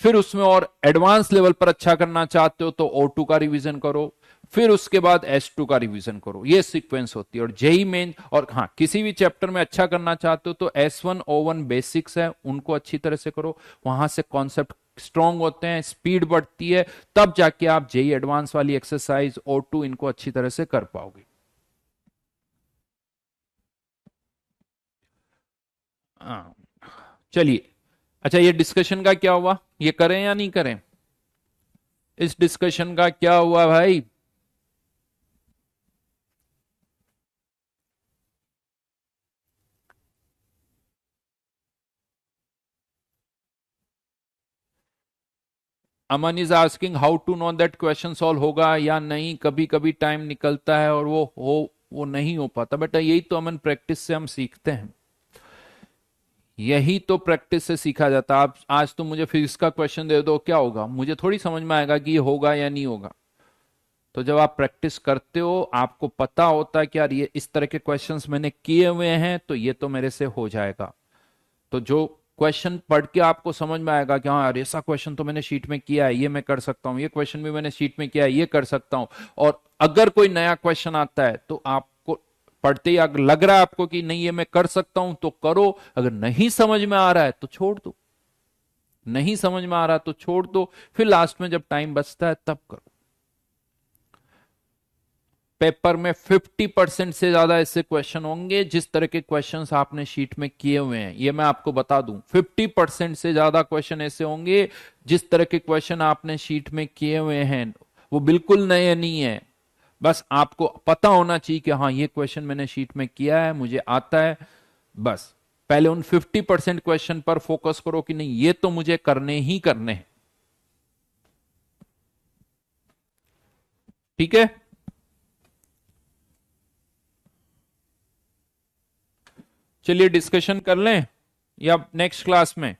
फिर उसमें और एडवांस लेवल पर अच्छा करना चाहते हो तो O2 का रिवीजन करो। फिर उसके बाद S2 का रिवीजन करो। ये सीक्वेंस होती है। और जेई मेन, और हाँ किसी भी चैप्टर में अच्छा करना चाहते हो तो S1 O1 बेसिक्स है, उनको अच्छी तरह से करो। वहां से कॉन्सेप्ट स्ट्रांग होते हैं, स्पीड बढ़ती है। तब जाके आप जेई एडवांस वाली एक्सरसाइज O2 इनको अच्छी तरह से कर पाओगे। हाँ, चलिए। अच्छा ये डिस्कशन का क्या हुआ, ये करें या नहीं करें? इस डिस्कशन का क्या हुआ भाई? Aman is asking how to know that question solve होगा या नहीं। कभी कभी टाइम निकलता है और वो नहीं हो पाता। बेटा यही तो अमन प्रैक्टिस से हम सीखते हैं। यही तो प्रैक्टिस से सीखा जाता है। आप आज तुम मुझे फिजिक्स का क्वेश्चन दे दो, क्या होगा? मुझे थोड़ी समझ में आएगा कि ये होगा या नहीं होगा। तो जब आप प्रैक्टिस करते हो, आपको पता होता है कि यार ये इस तरह के क्वेश्चंस मैंने किए हुए हैं, तो ये तो मेरे से हो जाएगा। तो जो क्वेश्चन पढ़ के आपको समझ में आएगा कि हाँ यार ऐसा क्वेश्चन तो मैंने शीट में किया है, ये मैं कर सकता हूँ, ये क्वेश्चन भी मैंने शीट में किया है, ये कर सकता हूँ। और अगर कोई नया क्वेश्चन आता है तो आपको पढ़ते ही अगर लग रहा है आपको कि नहीं ये मैं कर सकता हूं तो करो। अगर नहीं समझ में आ रहा है तो छोड़ दो। नहीं समझ में आ रहा तो छोड़ दो। फिर लास्ट में जब टाइम बचता है तब करो। पेपर में 50% से ज्यादा ऐसे क्वेश्चन होंगे जिस तरह के क्वेश्चंस आपने शीट में किए हुए हैं, ये मैं आपको बता दूं। 50% से ज्यादा क्वेश्चन ऐसे होंगे जिस तरह के क्वेश्चन आपने शीट में किए हुए हैं, वो बिल्कुल नए नहीं है। बस आपको पता होना चाहिए कि हाँ ये क्वेश्चन मैंने शीट में किया है, मुझे आता है। बस पहले उन 50% क्वेश्चन पर फोकस करो कि नहीं ये तो मुझे करने ही करने हैं। ठीक है। चलिए डिस्कशन कर लें या नेक्स्ट क्लास में?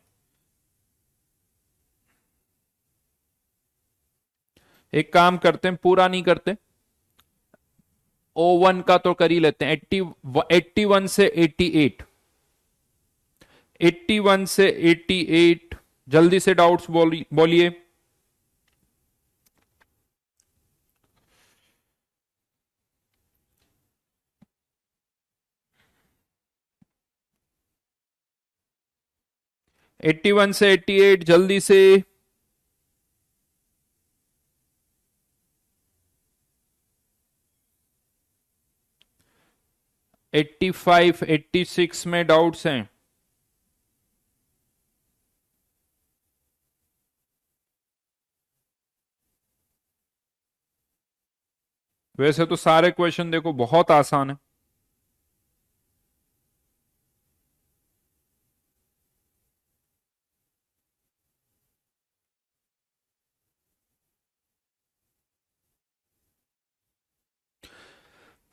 एक काम करते हैं, पूरा नहीं करते, O1 का तो कर ही लेते हैं। 81 से 88, 81 से 88, जल्दी से डाउट्स बोलिए। एट्टी वन से 88 जल्दी से। 85, 86 में डाउट्स हैं। वैसे तो सारे क्वेश्चन देखो बहुत आसान है।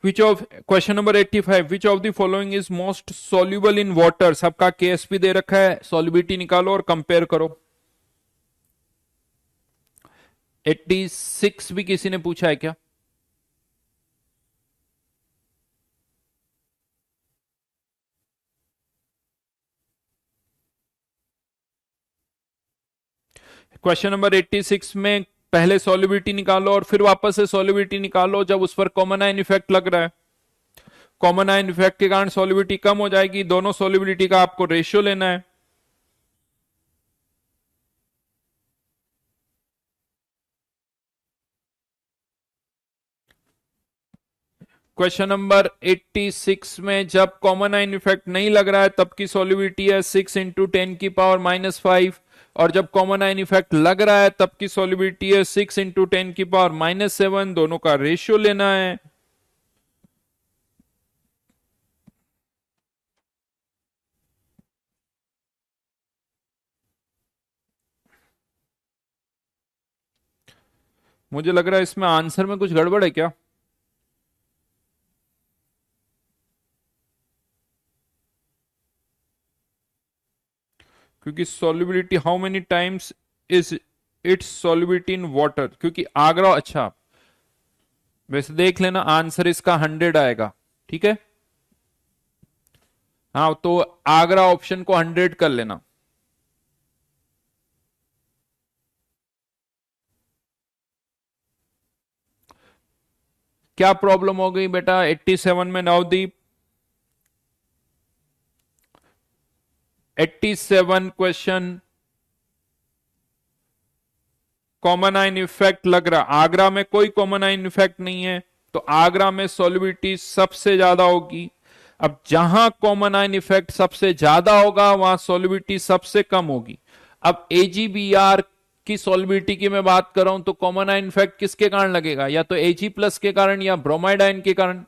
Which of question number 85, which of the following is most soluble in water. सबका केएसपी दे रखा है, सॉल्युबिलिटी निकालो और कंपेयर करो। 86 भी किसी ने पूछा है क्या? क्वेश्चन नंबर 86 में पहले सॉल्युबिलिटी निकालो और फिर वापस से सॉल्युबिलिटी निकालो जब उस पर कॉमन आयन इफेक्ट लग रहा है। कॉमन आयन इफेक्ट के कारण सॉल्युबिलिटी कम हो जाएगी। दोनों सॉल्युबिलिटी का आपको रेशियो लेना है। क्वेश्चन नंबर 86 में जब कॉमन आयन इफेक्ट नहीं लग रहा है तब की सॉल्युबिलिटी है 6 इंटू 10⁻⁻5, और जब कॉमन आयन इफेक्ट लग रहा है तब की सॉल्युबिलिटी है 6 इंटू 10⁻⁻7। दोनों का रेशियो लेना है। मुझे लग रहा है इसमें आंसर में कुछ गड़बड़ है क्या? क्योंकि solubility how many times is it's solubility in water, क्योंकि आगरा, अच्छा वैसे देख लेना आंसर इसका 100 आएगा, ठीक है। हाँ तो आगरा ऑप्शन को 100 कर लेना। क्या प्रॉब्लम हो गई बेटा 87 में Navdeep? 87 question common ion effect लग रहा, आगरा में कोई कॉमन आयन इफेक्ट नहीं है तो आगरा में सॉल्युबिलिटी सबसे ज्यादा होगी। अब जहां कॉमन आयन इफेक्ट सबसे ज्यादा होगा वहां सॉल्युबिलिटी सबसे कम होगी। अब AgBr की सॉल्युबिलिटी की मैं बात कर रहा हूं तो कॉमन आयन इफेक्ट किसके कारण लगेगा? या तो Ag प्लस के कारण या ब्रोमाइड आयन के कारण।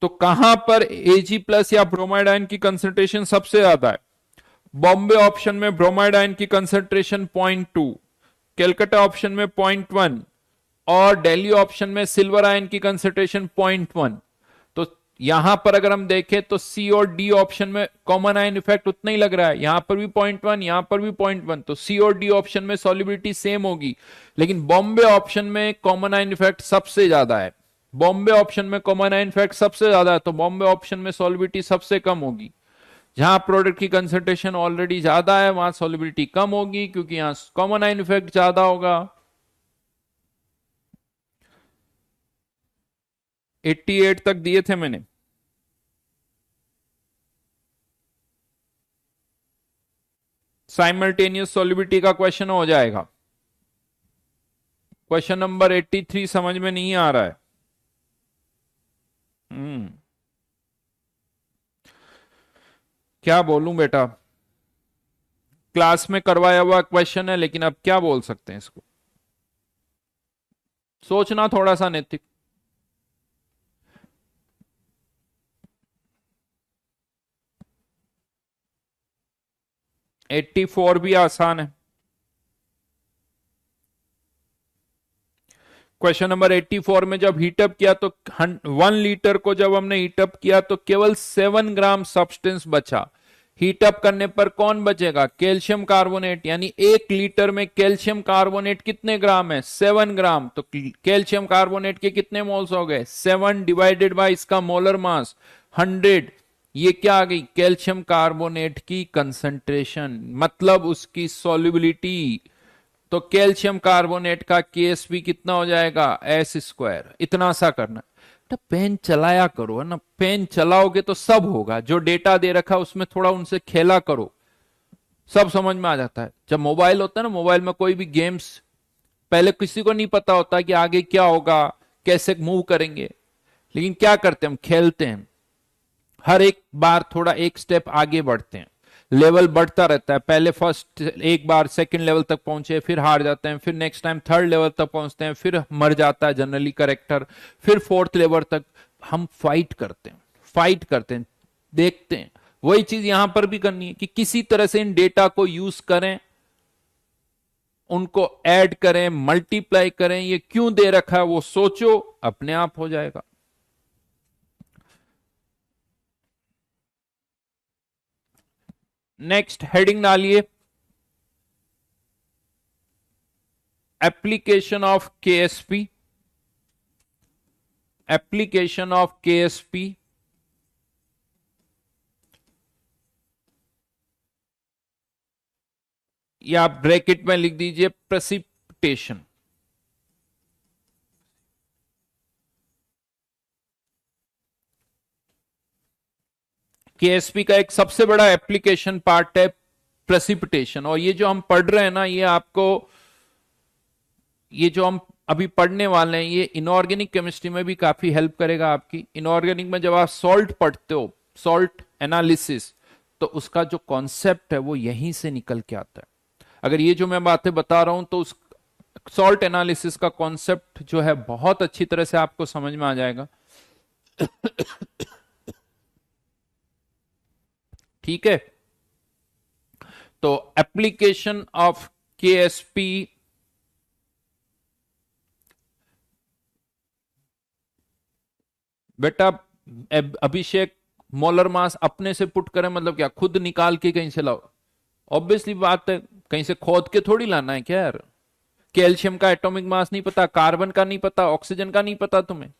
तो कहां पर Ag प्लस या ब्रोमाइड आयन की कंसंट्रेशन सबसे ज्यादा है? बॉम्बे ऑप्शन में ब्रोमाइड आयन की कंसंट्रेशन 0.2, कैलकाटा ऑप्शन में 0.1 और दिल्ली ऑप्शन में सिल्वर आयन की कंसंट्रेशन 0.1। तो यहां पर अगर हम देखें तो सी और डी ऑप्शन में कॉमन आयन इफेक्ट उतना ही लग रहा है, यहां पर भी 0.1, यहां पर भी 0.1, तो सी और डी ऑप्शन में सॉल्युबिलिटी सेम होगी। लेकिन बॉम्बे ऑप्शन में कॉमन आयन इफेक्ट सबसे ज्यादा है, बॉम्बे ऑप्शन में कॉमन आयन इफेक्ट सबसे ज्यादा है, तो बॉम्बे ऑप्शन में सॉल्युबिलिटी सबसे कम होगी। जहां प्रोडक्ट की कंसंट्रेशन ऑलरेडी ज्यादा है वहां सॉल्युबिलिटी कम होगी क्योंकि यहां कॉमन आयन इफेक्ट ज्यादा होगा। 88 तक दिए थे मैंने। साइमल्टेनियस सॉल्युबिलिटी का क्वेश्चन हो जाएगा। क्वेश्चन नंबर 83 समझ में नहीं आ रहा है। क्या बोलूं बेटा, क्लास में करवाया हुआ क्वेश्चन है लेकिन अब क्या बोल सकते हैं इसको, सोचना थोड़ा सा नैतिक। 84 भी आसान है। क्वेश्चन नंबर 84 में जब हीटअप किया तो 1 लीटर को जब हमने हीटअप किया तो केवल 7 ग्राम सब्सटेंस बचा। हीट अप करने पर कौन बचेगा, कैल्शियम कार्बोनेट, यानी 1 लीटर में कैल्शियम कार्बोनेट कितने ग्राम है, 7 ग्राम। तो कैल्शियम कार्बोनेट के कितने मोल्स हो गए, 7 डिवाइडेड बाय इसका मोलर मास 100। ये क्या आ गई, कैल्शियम कार्बोनेट की कंसंट्रेशन, मतलब उसकी सॉल्युबिलिटी। तो कैल्शियम कार्बोनेट का केएसपी कितना हो जाएगा, S²। इतना सा करना। तो पेन चलाया करो, है ना, पेन चलाओगे तो सब होगा। जो डेटा दे रखा है उसमें थोड़ा उनसे खेला करो, सब समझ में आ जाता है। जब मोबाइल होता है ना, मोबाइल में कोई भी गेम्स, पहले किसी को नहीं पता होता कि आगे क्या होगा, कैसे मूव करेंगे, लेकिन क्या करते हैं हम, खेलते हैं, हर एक बार थोड़ा एक स्टेप आगे बढ़ते हैं, लेवल बढ़ता रहता है। पहले फर्स्ट एक बार सेकंड लेवल तक पहुंचे, फिर हार जाते हैं, फिर नेक्स्ट टाइम थर्ड लेवल तक पहुंचते हैं, फिर मर जाता है जनरली करेक्टर, फिर फोर्थ लेवल तक हम फाइट करते हैं, फाइट करते हैं, देखते हैं। वही चीज यहां पर भी करनी है कि किसी तरह से इन डेटा को यूज करें, उनको ऐड करें, मल्टीप्लाई करें। ये क्यों दे रखा है वो सोचो, अपने आप हो जाएगा। नेक्स्ट हेडिंग डालिए, application of Ksp, application of Ksp. या आप ब्रैकेट में लिख दीजिए प्रेसिपिटेशन। केएसपी का एक सबसे बड़ा एप्लीकेशन पार्ट है प्रेसिपिटेशन। और ये जो हम पढ़ रहे हैं ना, ये आपको, ये जो हम अभी पढ़ने वाले हैं, ये इनऑर्गेनिक केमिस्ट्री में भी काफी हेल्प करेगा आपकी। इनऑर्गेनिक में जब आप सॉल्ट पढ़ते हो, सॉल्ट एनालिसिस, तो उसका जो कॉन्सेप्ट है वो यहीं से निकल के आता है। अगर ये जो मैं बातें बता रहा हूं तो उस सॉल्ट एनालिसिस का कॉन्सेप्ट जो है बहुत अच्छी तरह से आपको समझ में आ जाएगा। ठीक है, तो एप्लीकेशन ऑफ केएसपी, बेटा अभिषेक, मोलर मास अपने से पुट करें मतलब क्या, खुद निकाल के कहीं से लाओ? ऑब्वियसली बात है, कहीं से खोद के थोड़ी लाना है क्या यार। कैल्शियम का एटॉमिक मास नहीं पता, कार्बन का नहीं पता, ऑक्सीजन का नहीं पता तुम्हें,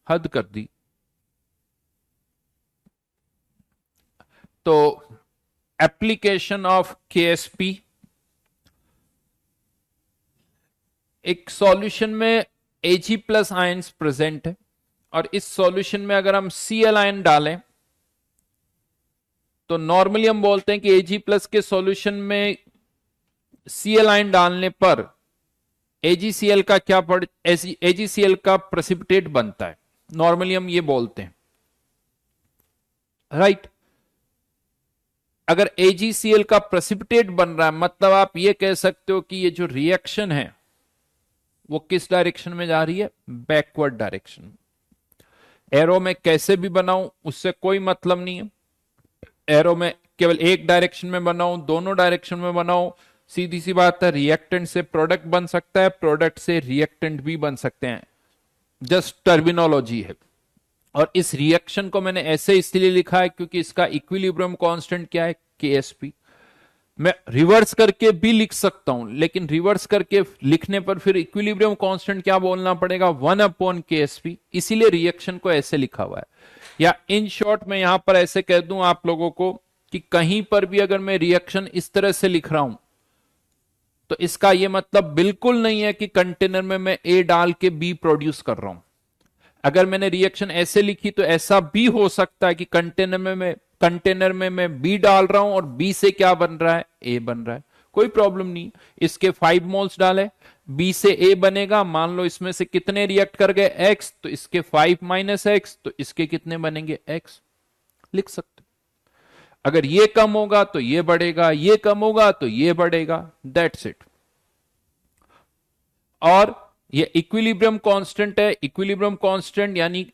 हद कर दी। तो एप्लीकेशन ऑफ केएसपी, एक सॉल्यूशन में Ag प्लस आयंस प्रेजेंट है, और इस सॉल्यूशन में अगर हम Cl आयन डालें तो नॉर्मली हम बोलते हैं कि Ag प्लस के सॉल्यूशन में Cl आयन डालने पर AgCl का क्या पड़, AgCl का प्रेसिपिटेट बनता है, नॉर्मली हम ये बोलते हैं, राइट। अगर AgCl का प्रेसिपिटेट बन रहा है, मतलब आप ये कह सकते हो कि ये जो रिएक्शन है वो किस डायरेक्शन में जा रही है, बैकवर्ड डायरेक्शन। एरो में कैसे भी बनाऊं उससे कोई मतलब नहीं है, एरो में केवल एक डायरेक्शन में बनाऊं, दोनों डायरेक्शन में बनाऊं, सीधी सी बात है, रिएक्टेंट से प्रोडक्ट बन सकता है, प्रोडक्ट से रिएक्टेंट भी बन सकते हैं, जस्ट टर्मिनोलॉजी है। और इस रिएक्शन को मैंने ऐसे इसलिए लिखा है क्योंकि इसका इक्विलिब्रियम कांस्टेंट क्या है, केएसपी। मैं रिवर्स करके भी लिख सकता हूं, लेकिन रिवर्स करके लिखने पर फिर इक्विलिब्रियम कांस्टेंट क्या बोलना पड़ेगा, 1/KSP, इसीलिए रिएक्शन को ऐसे लिखा हुआ है। या इन शॉर्ट में यहां पर ऐसे कह दूं आप लोगों को कि कहीं पर भी अगर मैं रिएक्शन इस तरह से लिख रहा हूं तो इसका यह मतलब बिल्कुल नहीं है कि कंटेनर में मैं ए डाल के बी प्रोड्यूस कर रहा हूं। अगर मैंने रिएक्शन ऐसे लिखी तो ऐसा भी हो सकता है कि कंटेनर में मैं बी डाल रहा हूं और बी से क्या बन रहा है, ए बन रहा है, कोई प्रॉब्लम नहीं। इसके 5 मोल्स डाले, बी से ए बनेगा, मान लो इसमें से कितने रिएक्ट कर गए, एक्स, तो इसके 5 माइनस एक्स, तो इसके कितने बनेंगे, एक्स, लिख सकते। अगर ये कम होगा तो ये बढ़ेगा, ये कम होगा तो ये बढ़ेगा, दैट्स इट। और ये इक्विलिब्रियम कांस्टेंट है, इक्विलिब्रियम कांस्टेंट यानी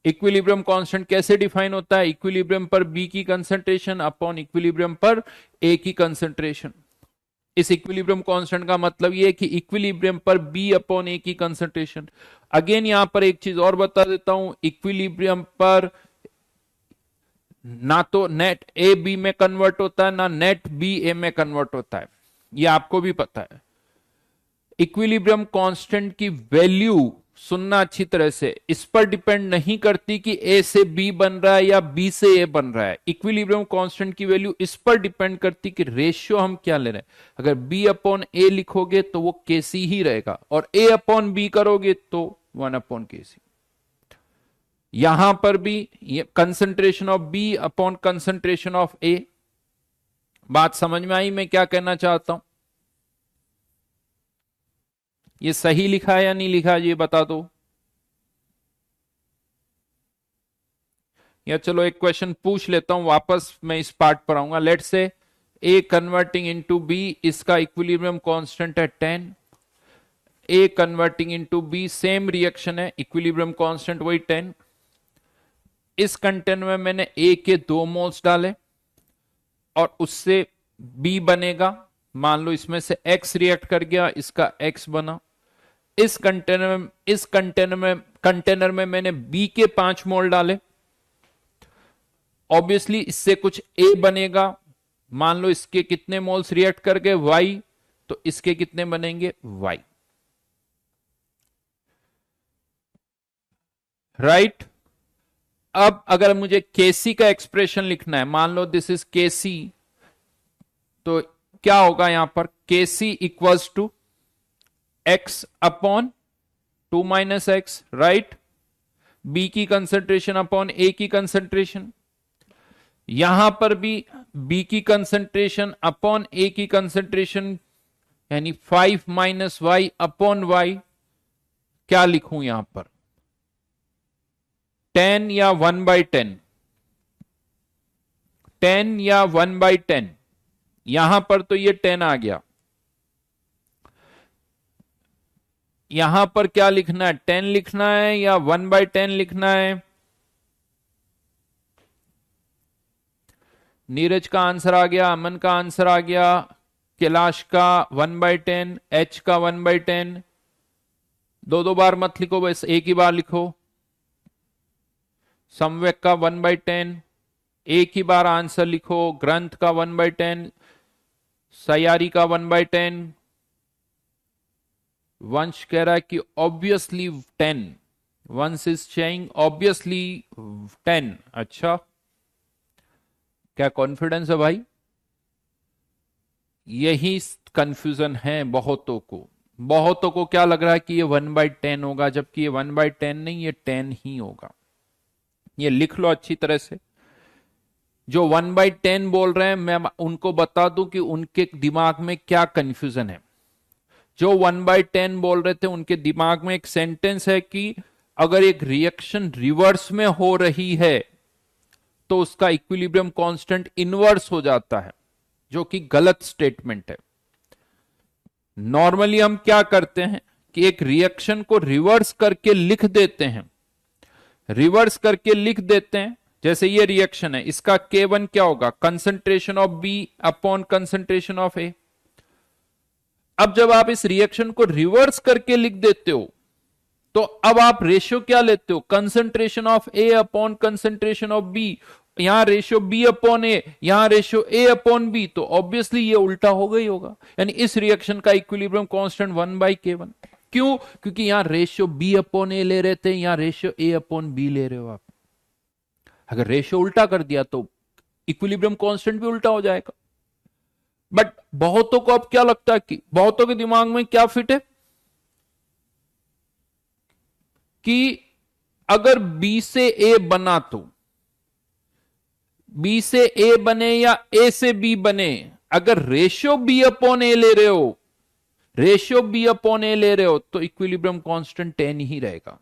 इक्विलिब्रियम कांस्टेंट कैसे डिफाइन होता है, इक्विलिब्रियम पर बी की कंसंट्रेशन अपॉन इक्विलिब्रियम पर ए की कंसंट्रेशन। इस इक्विलिब्रियम कांस्टेंट का मतलब ये है कि इक्विलिब्रियम पर बी अपॉन ए की कंसंट्रेशन। अगेन यहां पर एक चीज और बता देता हूं, इक्विलिब्रियम पर ना तो नेट ए बी में कन्वर्ट होता है, ना नेट बी ए में कन्वर्ट होता है, ये आपको भी पता है। इक्विलिब्रियम कांस्टेंट की वैल्यू सुनना अच्छी तरह से, इस पर डिपेंड नहीं करती कि ए से बी बन रहा है या बी से ए बन रहा है। इक्विलिब्रियम कांस्टेंट की वैल्यू इस पर डिपेंड करती कि रेशियो हम क्या ले रहे हैं। अगर बी अपॉन ए लिखोगे तो वो केसी ही रहेगा, और ए अपॉन बी करोगे तो 1 अपॉन केसी। यहां पर भी ये concentration of B upon concentration of A. बात समझ में आई मैं क्या कहना चाहता हूं? ये सही लिखा है या नहीं लिखा ये बता दो। या चलो एक क्वेश्चन पूछ लेता हूं, वापस मैं इस पार्ट पर आऊंगा। Let say A converting into B, इसका इक्विलिब्रियम कांस्टेंट है 10। A converting into B, same reaction है, इक्विलिब्रियम कांस्टेंट वही 10। इस कंटेनर में मैंने ए के 2 मोल्स डाले और उससे बी बनेगा। मान लो इसमें से एक्स रिएक्ट कर गया, इसका एक्स बना। इस कंटेनर में मैंने बी के 5 मोल डाले, ऑब्वियसली इससे कुछ ए बनेगा। मान लो इसके कितने मोल्स रिएक्ट कर गए, वाई, तो इसके कितने बनेंगे, वाई। राइट। अब अगर मुझे केसी का एक्सप्रेशन लिखना है, मान लो दिस इज केसी, तो क्या होगा यहां पर, KC equals to X upon 2 minus X, right. B की कंसंट्रेशन अपॉन ए की कंसंट्रेशन। यहां पर भी बी की कंसंट्रेशन अपॉन ए की कंसंट्रेशन, यानी 5 माइनस वाई अपॉन वाई। क्या लिखूं यहां पर, 10 या 1/10, 10 या 1/10। यहां पर तो ये 10 आ गया, यहां पर क्या लिखना है, 10 लिखना है या 1/10 लिखना है। नीरज का आंसर आ गया, अमन का आंसर आ गया, कैलाश का 1/10, एच का 1/10। दो बार मत लिखो, बस एक ही बार लिखो। समवेक का 1/10, एक ही बार आंसर लिखो। ग्रंथ का 1/10, सयारी का 1/10। वंश कह रहा है कि ऑब्वियसली 10, वंश इज सेइंग ऑब्वियसली 10। अच्छा, क्या कॉन्फिडेंस है भाई? यही कंफ्यूजन है बहुतों को। बहुतों को क्या लग रहा है कि ये 1/10 होगा, जबकि ये 1/10 नहीं, ये 10 ही होगा। ये लिख लो अच्छी तरह से। जो 1/10 बोल रहे हैं, मैं उनको बता दूं कि उनके दिमाग में क्या कंफ्यूजन है। जो 1/10 बोल रहे थे, उनके दिमाग में एक सेंटेंस है कि अगर एक रिएक्शन रिवर्स में हो रही है तो उसका इक्विलिब्रियम कांस्टेंट इनवर्स हो जाता है, जो कि गलत स्टेटमेंट है। नॉर्मली हम क्या करते हैं कि एक रिएक्शन को रिवर्स करके लिख देते हैं, रिवर्स करके लिख देते हैं। जैसे ये रिएक्शन है, इसका K1 क्या होगा, concentration of B upon concentration of A. अब जब आप इस रिएक्शन को रिवर्स करके लिख देते हो, तो अब आप रेशियो क्या लेते हो, concentration of A upon concentration of B. यहां रेशियो बी अपॉन ए, यहां रेशियो ए अपॉन बी, तो ऑब्वियसली ये उल्टा होगा ही होगा। यानी इस रिएक्शन का इक्विलिब्रियम कांस्टेंट 1/K1। क्यों? क्योंकि यहां रेशियो बी अपॉन ए ले रहे थे, यहां रेशियो ए अपॉन बी ले रहे हो आप। अगर रेशियो उल्टा कर दिया तो इक्विलिब्रियम कांस्टेंट भी उल्टा हो जाएगा। बट बहुतों को अब क्या लगता है कि बहुतों के दिमाग में क्या फिट है कि अगर बी से ए बना तो बी से ए बने या ए से बी बने, अगर रेशियो बी अपॉन ए ले रहे हो, रेशियो बी अपॉन ए ले रहे हो, तो इक्विलिब्रियम कांस्टेंट 10 ही रहेगा।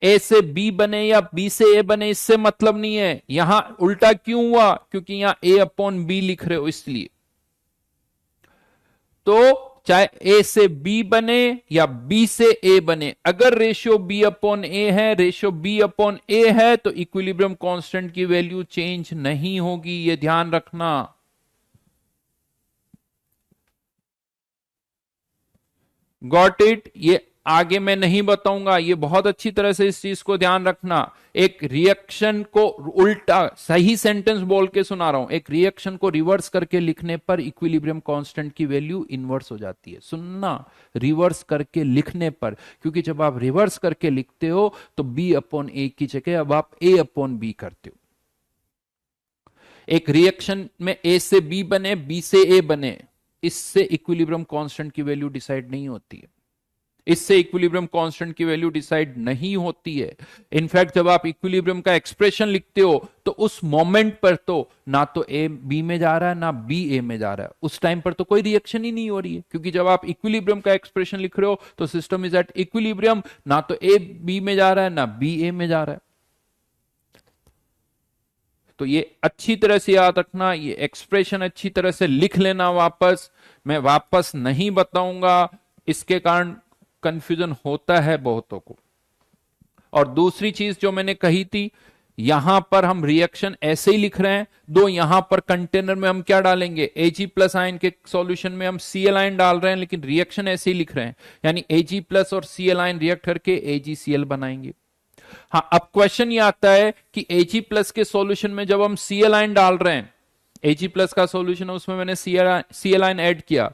ए से बी बने या बी से ए बने, इससे मतलब नहीं है। यहां उल्टा क्यों हुआ? क्योंकि यहां ए अपॉन बी लिख रहे हो, इसलिए। तो चाहे ए से बी बने या बी से ए बने, अगर रेशियो बी अपॉन ए है, रेशियो बी अपॉन ए है, तो इक्विलिब्रियम कांस्टेंट की वैल्यू चेंज नहीं होगी, ये ध्यान रखना। Got it? ये आगे मैं नहीं बताऊंगा, ये बहुत अच्छी तरह से इस चीज को ध्यान रखना। एक रिएक्शन को उल्टा, सही सेंटेंस बोल के सुना रहा हूं, एक रिएक्शन को रिवर्स करके लिखने पर इक्विलिब्रियम कांस्टेंट की वैल्यू इनवर्स हो जाती है। सुनना, रिवर्स करके लिखने पर, क्योंकि जब आप रिवर्स करके लिखते हो तो बी अपॉन ए की जगह अब आप ए अपॉन बी करते हो। एक रिएक्शन में ए से बी बने, बी से ए बने, इससे इक्विलिब्रियम कांस्टेंट की वैल्यू डिसाइड नहीं होती है। इससे इक्विलिब्रियम कांस्टेंट की वैल्यू डिसाइड नहीं होती है। इनफैक्ट जब आप इक्विलिब्रियम का एक्सप्रेशन लिखते हो तो उस मोमेंट पर तो ना तो ए बी में जा रहा है ना बी ए में जा रहा है, उस टाइम पर तो कोई रिएक्शन ही नहीं हो रही है, क्योंकि जब आप इक्विलिब्रियम का एक्सप्रेशन लिख रहे हो तो सिस्टम इज एट इक्विलिब्रियम, ना तो ए बी में जा रहा है ना बी ए में जा रहा है। तो ये अच्छी तरह से याद रखना, ये एक्सप्रेशन अच्छी तरह से लिख लेना वापस। मैं वापस नहीं बताऊंगा, इसके कारण कंफ्यूजन होता है बहुतों को। और दूसरी चीज जो मैंने कही थी, यहां पर हम रिएक्शन ऐसे ही लिख रहे हैं, दो यहां पर कंटेनर में हम क्या डालेंगे, Ag प्लस आयन के सॉल्यूशन में हम Cl आयन डाल रहे हैं, लेकिन रिएक्शन ऐसे ही लिख रहे हैं, यानी Ag प्लस और Cl आयन रिएक्ट करके AgCl बनाएंगे। हाँ, अब क्वेश्चन ये आता है कि Ag प्लस के सॉल्यूशन में जब हम Cl आयन डाल रहे हैं, Ag प्लस का सॉल्यूशन है उसमें मैंने Cl आयन ऐड किया,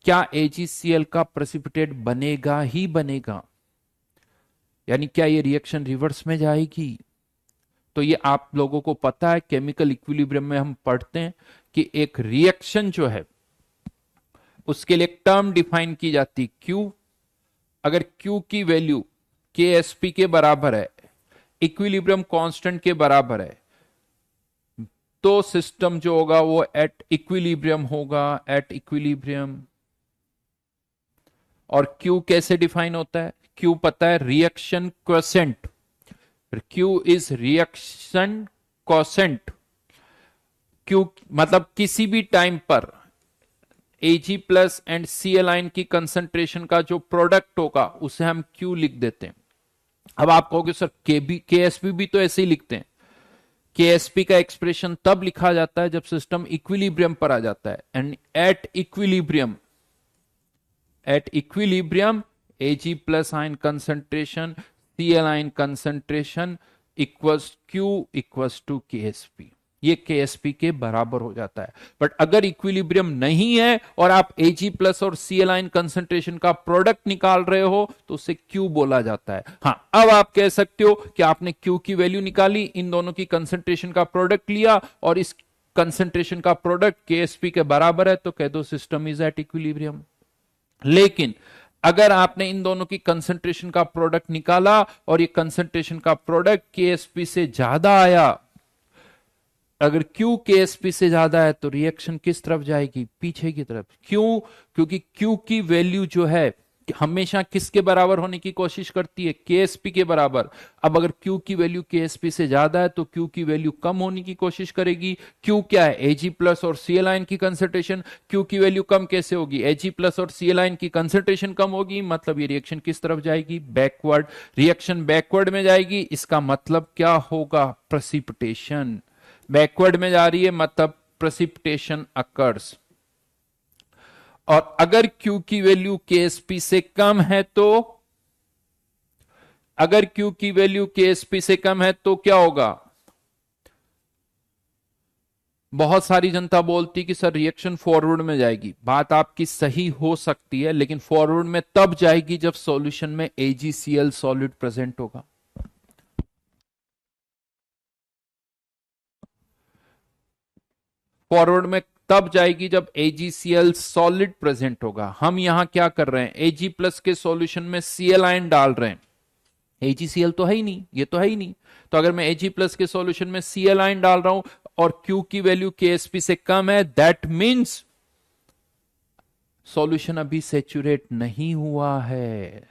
क्या AgCl का प्रेसिपिटेट बनेगा ही बनेगा, यानी क्या ये रिएक्शन रिवर्स में जाएगी? तो ये आप लोगों को पता है, केमिकल इक्विलिब्रियम में हम पढ़ते हैं कि एक रिएक्शन जो है उसके लिए एक टर्म डिफाइन की जाती Q। अगर Q की वैल्यू KSP के बराबर है, इक्विलिब्रियम कांस्टेंट के बराबर है, तो सिस्टम जो होगा वो एट इक्विलिब्रियम होगा, एट इक्विलिब्रियम। और Q कैसे डिफाइन होता है? Q पता है, reaction quotient. Q is reaction quotient. Q मतलब किसी भी टाइम पर Ag plus and Cl ion की कंसंट्रेशन का जो प्रोडक्ट होगा उसे हम Q लिख देते हैं। अब आप कहोगे सर KSP भी तो ऐसे ही लिखते हैं। KSP का एक्सप्रेशन तब लिखा जाता है जब सिस्टम इक्विलिब्रियम पर आ जाता है, and at equilibrium Ag plus ion concentration, Cl ion concentration equals Q equals to KSP। ये KSP के बराबर हो जाता है। बट अगर इक्विलिब्रियम नहीं है और आप Ag प्लस और Cl आयन कंसंट्रेशन का प्रोडक्ट निकाल रहे हो तो उसे Q बोला जाता है। हाँ, अब आप कह सकते हो कि आपने Q की वैल्यू निकाली, इन दोनों की कंसंट्रेशन का प्रोडक्ट लिया और इस कंसंट्रेशन का प्रोडक्ट KSP के बराबर है, तो कह दो सिस्टम इज एट इक्विलिब्रियम। लेकिन अगर आपने इन दोनों की कंसंट्रेशन का प्रोडक्ट निकाला और ये कंसंट्रेशन का प्रोडक्ट KSP से ज्यादा आया, अगर Q KSP से ज्यादा है तो रिएक्शन किस तरफ जाएगी? पीछे की तरफ। क्यों? क्योंकि Q की वैल्यू जो है हमेशा किसके बराबर होने की कोशिश करती है? KSP के बराबर। अब अगर Q की वैल्यू KSP से ज्यादा है तो Q की वैल्यू कम होने की कोशिश करेगी। Q क्या है? Ag प्लस और Cl आयन की कंसंट्रेशन। Q की वैल्यू कम कैसे होगी? Ag प्लस और Cl आयन की कंसंट्रेशन कम होगी, मतलब ये रिएक्शन किस तरफ जाएगी? बैकवर्ड। रिएक्शन बैकवर्ड में जाएगी, इसका मतलब क्या होगा? प्रेसिपिटेशन। बैकवर्ड में जा रही है मतलब प्रेसिपिटेशन अकर्स। और अगर Q की वैल्यू KSP से कम है तो, अगर Q की वैल्यू KSP से कम है तो क्या होगा? बहुत सारी जनता बोलती कि सर रिएक्शन फॉरवर्ड में जाएगी। बात आपकी सही हो सकती है, लेकिन फॉरवर्ड में तब जाएगी जब सॉल्यूशन में AgCl सॉलिड प्रेजेंट होगा। फॉरवर्ड में तब जाएगी जब AgCl सॉलिड प्रेजेंट होगा। हम यहां क्या कर रहे हैं? Ag प्लस के सॉल्यूशन में Cl आयन डाल रहे हैं। AgCl तो है ही नहीं, ये तो है ही नहीं। तो अगर मैं Ag प्लस के सॉल्यूशन में Cl आयन डाल रहा हूं और Q की वैल्यू KSP से कम है, दैट मीन्स सॉल्यूशन अभी सेचुरेट नहीं हुआ है,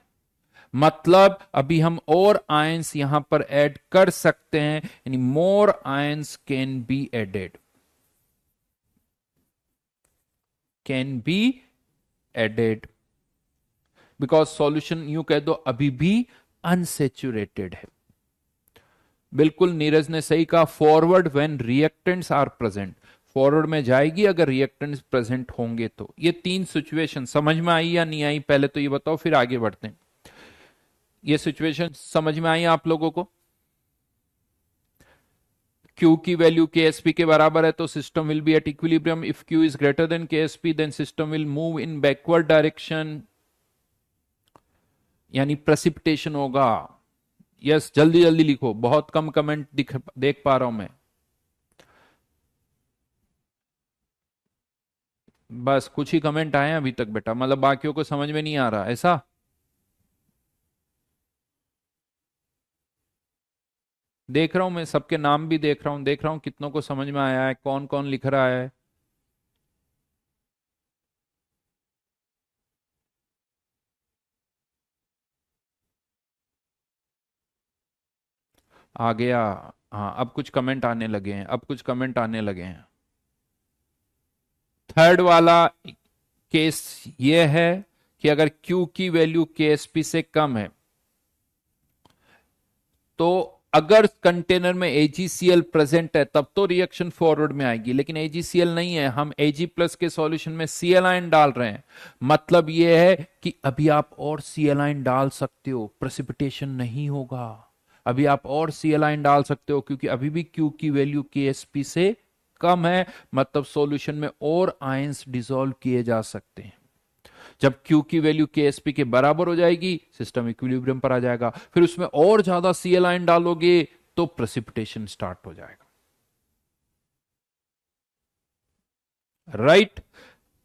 मतलब अभी हम और आयंस यहां पर ऐड कर सकते हैं, यानी more ions can be added, can be added, because solution यूं कह दो अभी भी अनसेचुरेटेड है। बिल्कुल नीरज ने सही कहा, forward when reactants are present. Forward में जाएगी अगर रिएक्टेंट्स प्रेजेंट होंगे तो। ये तीन सिचुएशन समझ में आई या नहीं आई, पहले तो ये बताओ फिर आगे बढ़ते हैं। ये सिचुएशन समझ में आई आप लोगों को? Q की वैल्यू KSP के बराबर है तो system will be at equilibrium. If Q is greater than KSP then system will move in backward direction, यानी प्रेसिपिटेशन होगा. यस, जल्दी जल्दी लिखो, बहुत कम कमेंट देख पा रहा हूं मैं. बस कुछ ही कमेंट आए हैं अभी तक बेटा, मतलब बाकियों को समझ में नहीं आ रहा ऐसा. देख रहा हूं मैं, सबके नाम भी देख रहा हूं, देख रहा हूं कितनों को समझ में आया है, कौन कौन लिख रहा है. आ गया. हाँ, अब कुछ कमेंट आने लगे हैं, अब कुछ कमेंट आने लगे हैं. थर्ड वाला केस ये है कि अगर Q की वैल्यू KSP से कम है तो अगर कंटेनर में AgCl प्रेजेंट है तब तो रिएक्शन फॉरवर्ड में आएगी, लेकिन AgCl नहीं है, हम Ag प्लस के सॉल्यूशन में Cl आयन डाल रहे हैं. मतलब यह है कि अभी आप और Cl आयन डाल सकते हो, प्रेसिपिटेशन नहीं होगा. अभी आप और Cl आयन डाल सकते हो क्योंकि अभी भी Q की वैल्यू KSP से कम है, मतलब सॉल्यूशन में और आयंस डिसॉल्व किए जा सकते हैं. जब Q की वैल्यू KSP के बराबर हो जाएगी सिस्टम इक्विलिब्रियम पर आ जाएगा. फिर उसमें और ज्यादा Cl आयन डालोगे तो प्रेसिपिटेशन स्टार्ट हो जाएगा. राइट.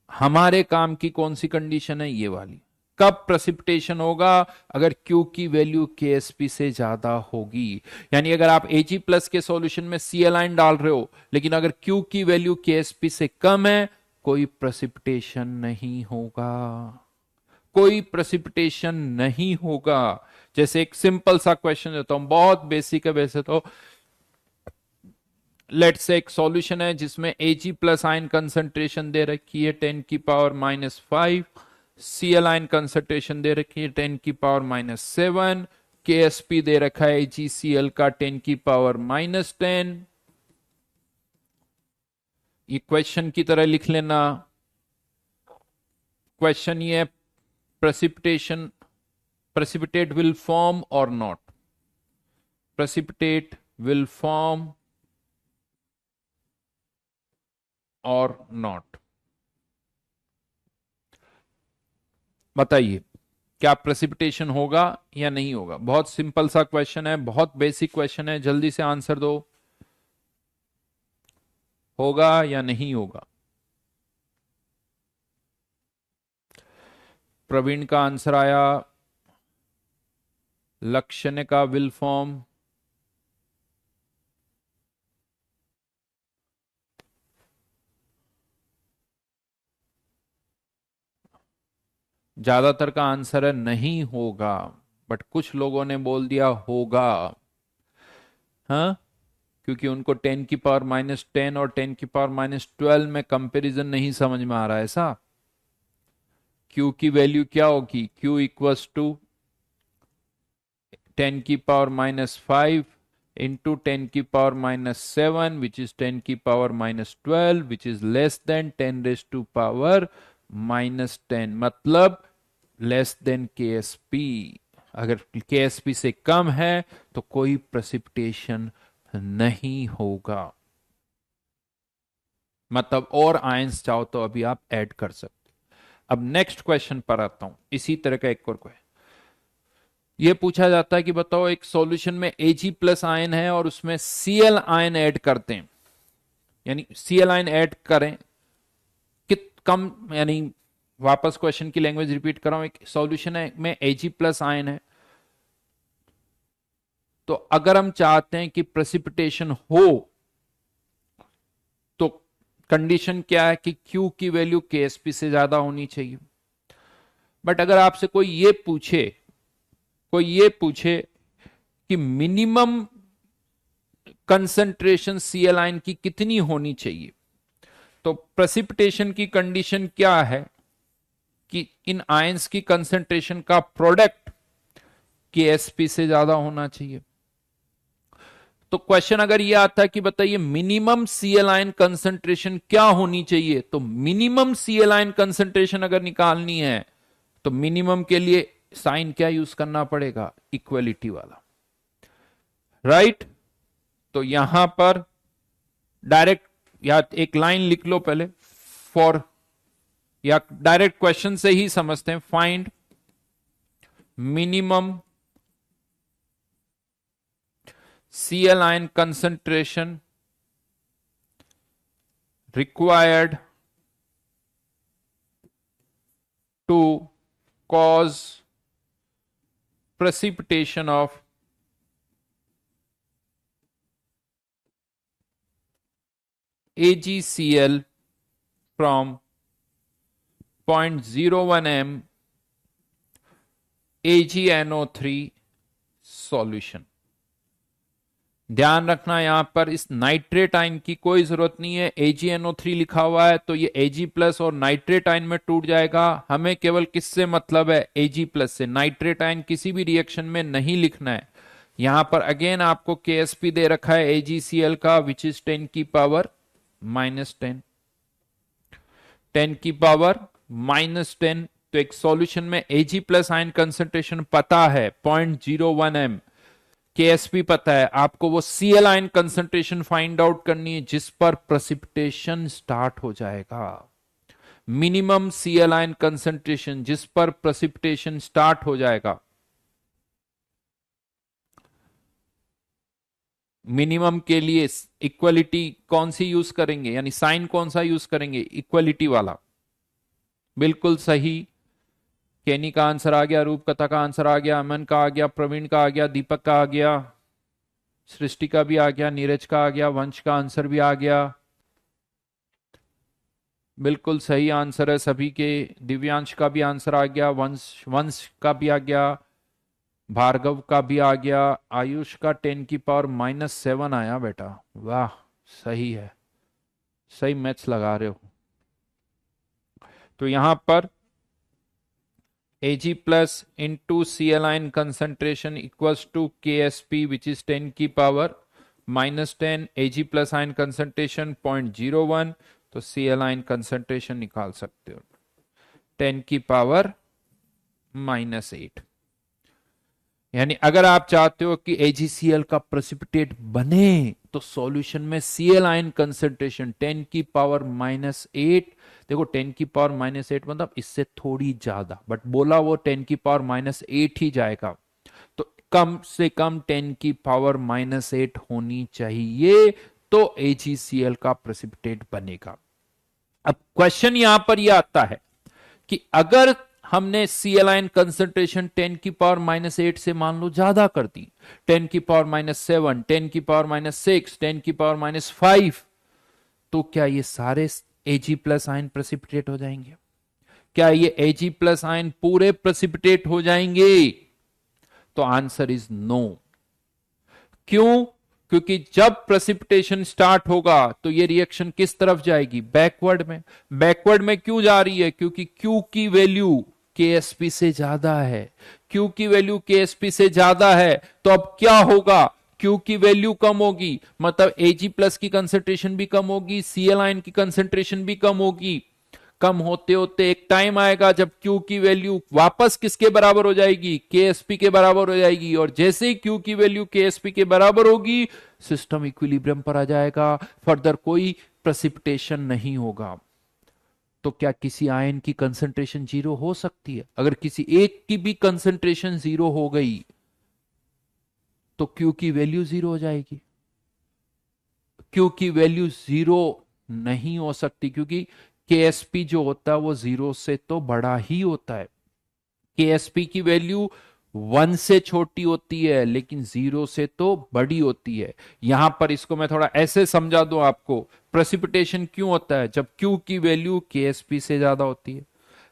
हमारे काम की कौन सी कंडीशन है? ये वाली. कब प्रेसिपिटेशन होगा? अगर Q की वैल्यू KSP से ज्यादा होगी. यानी अगर आप Ag प्लस के सॉल्यूशन में Cl आयन डाल रहे हो लेकिन अगर Q की वैल्यू KSP से कम है, कोई प्रेसिपिटेशन नहीं होगा. कोई प्रेसिपिटेशन नहीं होगा. जैसे एक सिंपल सा क्वेश्चन देता हूं, बहुत बेसिक है वैसे तो. लेट्स से एक सॉल्यूशन है जिसमें Ag प्लस आयन कंसंट्रेशन दे रखी है 10 की पावर -5, Cl आयन कंसंट्रेशन दे रखी है 10 की पावर -7, KSP दे रखा है AgCl का 10 की पावर -10. ये क्वेश्चन की तरह लिख लेना. क्वेश्चन ये precipitation, precipitate will form or not, precipitate will form or not. बताइए क्या प्रेसिपिटेशन होगा या नहीं होगा? बहुत सिंपल सा क्वेश्चन है, बहुत बेसिक क्वेश्चन है, जल्दी से आंसर दो. होगा या नहीं होगा? प्रवीण का आंसर आया, लक्ष्य का विल फॉर्म, ज्यादातर का आंसर है नहीं होगा, बट कुछ लोगों ने बोल दिया होगा. हाँ, क्योंकि उनको 10 की पावर -10 और 10 की पावर -12 में कंपैरिजन नहीं समझ में आ रहा है. ऐसा Q की वैल्यू क्या होगी? Q इक्वल्स टू 10 की पावर -5 इंटू 10 की पावर -7 विच इज 10 की power -12 which is less than 10 raise to power -10, मतलब लेस देन KSP. अगर KSP से कम है तो कोई प्रेसिपिटेशन नहीं होगा. मतलब और आयंस चाहो तो अभी आप ऐड कर सकते. अब नेक्स्ट क्वेश्चन पर आता हूं, इसी तरह का एक और क्वेश्चन. यह पूछा जाता है कि बताओ एक सॉल्यूशन में Ag प्लस आयन है और उसमें Cl आयन ऐड करते हैं, यानी Cl आयन ऐड करें कित कम, यानी वापस क्वेश्चन की लैंग्वेज रिपीट कर रहा हूं. एक सॉल्यूशन है में Ag प्लस आयन है, तो अगर हम चाहते हैं कि प्रेसिपिटेशन हो तो कंडीशन क्या है कि Q की वैल्यू KSP से ज्यादा होनी चाहिए. बट अगर आपसे कोई ये पूछे कि मिनिमम कंसंट्रेशन Cl आयन की कितनी होनी चाहिए, तो प्रेसिपिटेशन की कंडीशन क्या है कि इन आयंस की कंसंट्रेशन का प्रोडक्ट KSP से ज्यादा होना चाहिए. तो क्वेश्चन अगर ये आता है कि बताइए मिनिमम Cl आयन कंसंट्रेशन क्या होनी चाहिए, तो मिनिमम Cl आयन कंसंट्रेशन अगर निकालनी है तो मिनिमम के लिए साइन क्या यूज करना पड़ेगा, इक्वलिटी वाला, राइट। तो यहां पर डायरेक्ट या एक लाइन लिख लो पहले, फॉर, या डायरेक्ट क्वेश्चन से ही समझते हैं, find minimum Cl ion concentration required to cause precipitation of AgCl from 0.01 m AgNO3 solution। ध्यान रखना यहां पर इस नाइट्रेट आयन की कोई जरूरत नहीं है, AgNO3 लिखा हुआ है तो ये Ag प्लस और नाइट्रेट आयन में टूट जाएगा। हमें केवल किससे मतलब है, Ag प्लस से। नाइट्रेट आयन किसी भी रिएक्शन में नहीं लिखना है। यहां पर अगेन आपको KSP दे रखा है AgCl का, विच इज 10 की पावर -10, 10 की पावर -10। तो एक सॉल्यूशन में Ag प्लस आयन कंसेंट्रेशन पता है 0.01 m, KSP पता है, आपको वो Cl ion concentration find out करनी है जिस पर प्रेसिपिटेशन स्टार्ट हो जाएगा। मिनिमम Cl आयन कंसेंट्रेशन जिस पर प्रेसिपिटेशन स्टार्ट हो जाएगा। मिनिमम के लिए इक्वलिटी कौन सी यूज करेंगे, यानी साइन कौन सा यूज करेंगे, इक्वलिटी वाला। बिल्कुल सही, केनी का आंसर आ गया, रूप कथा का आंसर आ गया, अमन का आ गया, प्रवीण का आ गया, दीपक का आ गया, सृष्टि का भी आ गया, नीरज का आ गया, वंश का आंसर भी आ गया। बिल्कुल सही आंसर है सभी के। दिव्यांश का भी आंसर आ गया, वंश का भी आ गया, भार्गव का भी आ गया, आयुष का 10 की पावर -7 आया बेटा, वाह सही है, सही मैथ्स लगा रहे हो। तो यहां पर Ag plus into Cl ion concentration equals to KSP which is 10 की power -10, Ag plus ion concentration 0.01, तो Cl ion concentration निकाल सकते हो 10 की पावर -8। यानी अगर आप चाहते हो कि AgCl का प्रेसिपिटेट बने तो सॉल्यूशन में Cl आयन कंसेंट्रेशन 10 की पावर -8, देखो 10 की पावर -8 मतलब इससे थोड़ी ज्यादा, बट बोला वो 10 की पावर -8 ही जाएगा, तो कम से कम 10 की पावर -8 होनी चाहिए तो AgCl का प्रेसिपिटेट बनेगा। अब क्वेश्चन यहां पर यह आता है कि अगर हमने Cl आयन कंसेंट्रेशन 10 की पावर -8 से मान लो ज्यादा कर दी, 10 की पावर -7, 10 की पावर -6, 10 की पावर -5, तो क्या ये सारे Ag प्लस आयन प्रेसिपिटेट हो जाएंगे? क्या ये Ag प्लस आयन पूरे प्रेसिपिटेट हो जाएंगे? तो आंसर इज नो। क्यों? क्योंकि जब प्रेसिपिटेशन स्टार्ट होगा तो ये रिएक्शन किस तरफ जाएगी, बैकवर्ड में। बैकवर्ड में क्यों जा रही है? क्योंकि Q की वैल्यू KSP से ज्यादा है। Q की वैल्यू KSP से ज्यादा है तो अब क्या होगा, Q की वैल्यू कम होगी, मतलब Ag प्लस की कंसेंट्रेशन भी कम होगी, Cl आयन की कंसेंट्रेशन भी कम होगी। कम होते होते एक टाइम आएगा जब Q की वैल्यू वापस किसके बराबर हो जाएगी, KSP के बराबर हो जाएगी, और जैसे ही Q की वैल्यू KSP के बराबर होगी सिस्टम इक्विलिब्रियम पर आ जाएगा, फर्दर कोई प्रेसिपिटेशन नहीं होगा। तो क्या किसी आयन की कंसेंट्रेशन 0 हो सकती है? अगर किसी एक की भी कंसेंट्रेशन 0 हो गई तो Q की वैल्यू 0 हो जाएगी। Q की वैल्यू 0 नहीं हो सकती क्योंकि KSP जो होता है वो 0 से तो बड़ा ही होता है। KSP की वैल्यू 1 से छोटी होती है लेकिन 0 से तो बड़ी होती है। यहां पर इसको मैं थोड़ा ऐसे समझा दूं आपको, प्रेसिपिटेशन क्यों होता है, जब Q की वैल्यू KSP से ज्यादा होती है।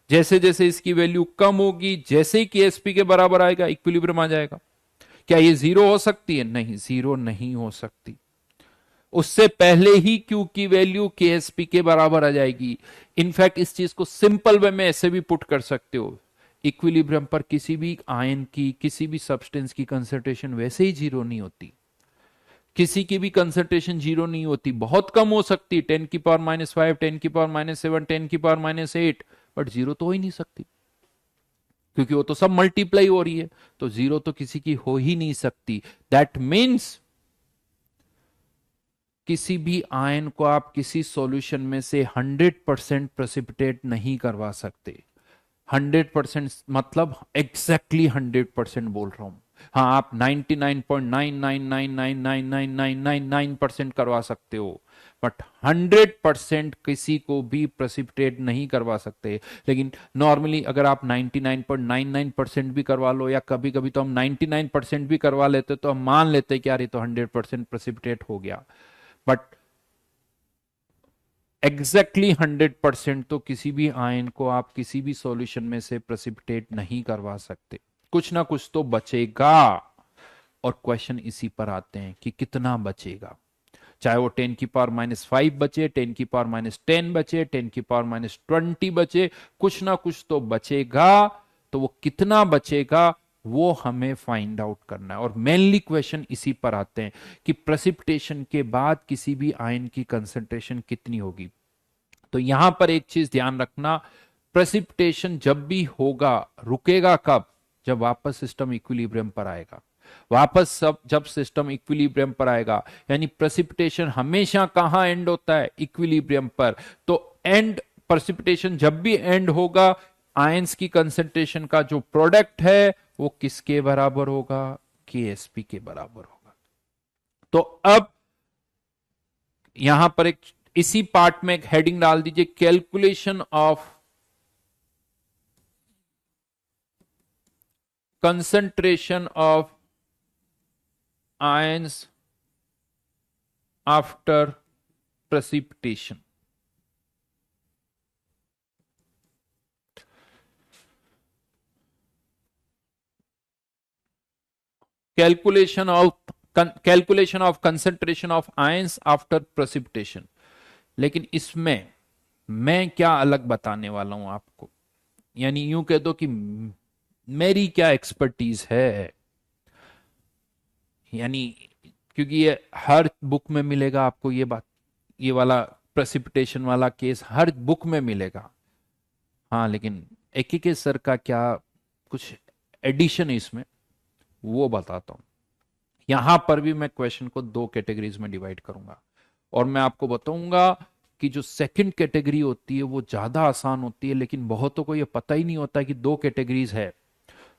जैसे जैसे इसकी वैल्यू कम होगी, जैसे ही KSP के बराबर आएगा इक्विलिब्रियम आ जाएगा। क्या ये 0 हो सकती है? नहीं, 0 नहीं हो सकती। उससे पहले ही Q की वैल्यू KSP के बराबर आ जाएगी। इनफैक्ट इस चीज को सिंपल वे में ऐसे भी पुट कर सकते हो, इक्विलिब्रियम पर किसी भी आयन की, किसी भी सब्सटेंस की कंसेंट्रेशन वैसे ही 0 नहीं होती। किसी की भी कंसेंट्रेशन 0 नहीं होती, बहुत कम हो सकती, 10 की पावर -5, 10 की पावर -7, 10 की पावर -8, बट 0 तो हो ही नहीं सकती। क्योंकि वो तो सब मल्टीप्लाई हो रही है, तो जीरो तो किसी की हो ही नहीं सकती। दैट मीन्स किसी भी आयन को आप किसी सॉल्यूशन में से 100% प्रेसिपिटेट नहीं करवा सकते। 100% मतलब एग्जैक्टली 100% बोल रहा हूं। हाँ, आप 99.999999999% करवा सकते हो, बट 100% किसी को भी प्रेसिपिटेट नहीं करवा सकते। लेकिन नॉर्मली अगर आप 99.99% भी करवा लो, या कभी कभी तो हम 99% भी करवा लेते, तो हम मान लेते कि यार ये तो 100% प्रेसिपिटेट हो गया। बट एग्जैक्टली 100% तो किसी भी आयन को आप किसी भी सॉल्यूशन में से प्रेसिपिटेट नहीं करवा सकते, कुछ ना कुछ तो बचेगा। और क्वेश्चन इसी पर आते हैं कि कितना बचेगा, चाहे वो 10⁻⁵ बचे, 10⁻⁻10 बचे, 10⁻⁻20 बचे, कुछ ना कुछ तो बचेगा। तो वो कितना बचेगा वो हमें फाइंड आउट करना है। और मेनली क्वेश्चन इसी पर आते हैं कि प्रेसिपिटेशन के बाद किसी भी आयन की कंसंट्रेशन कितनी होगी। तो यहां पर एक चीज ध्यान रखना, प्रेसिपिटेशन जब भी होगा रुकेगा कब, जब वापस सिस्टम इक्विलिब्रियम पर आएगा। वापस सब जब सिस्टम इक्विलिब्रियम पर आएगा, यानी प्रेसिपिटेशन हमेशा कहां एंड होता है, इक्विलिब्रियम पर। तो एंड प्रेसिपिटेशन जब भी एंड होगा, आयंस की कंसेंट्रेशन का जो प्रोडक्ट है वो किसके बराबर होगा, KSP के बराबर होगा। तो अब यहां पर एक इसी पार्ट में एक हेडिंग डाल दीजिए, calculation of concentration of ions after precipitation। Calculation of concentration of ions after precipitation। लेकिन इसमें मैं क्या अलग बताने वाला हूं आपको, यानी यूं कह दो कि मेरी क्या एक्सपर्टीज है, यानी क्योंकि ये हर बुक में मिलेगा आपको ये बात, ये वाला प्रेसिपिटेशन वाला केस हर बुक में मिलेगा। हाँ, लेकिन एक ही के सर का क्या कुछ एडिशन है इसमें, वो बताता हूं। यहां पर भी मैं क्वेश्चन को दो कैटेगरीज में डिवाइड करूंगा, और मैं आपको बताऊंगा कि जो सेकंड कैटेगरी होती है वो ज्यादा आसान होती है, लेकिन बहुतों को ये पता ही नहीं होता कि दो कैटेगरीज है,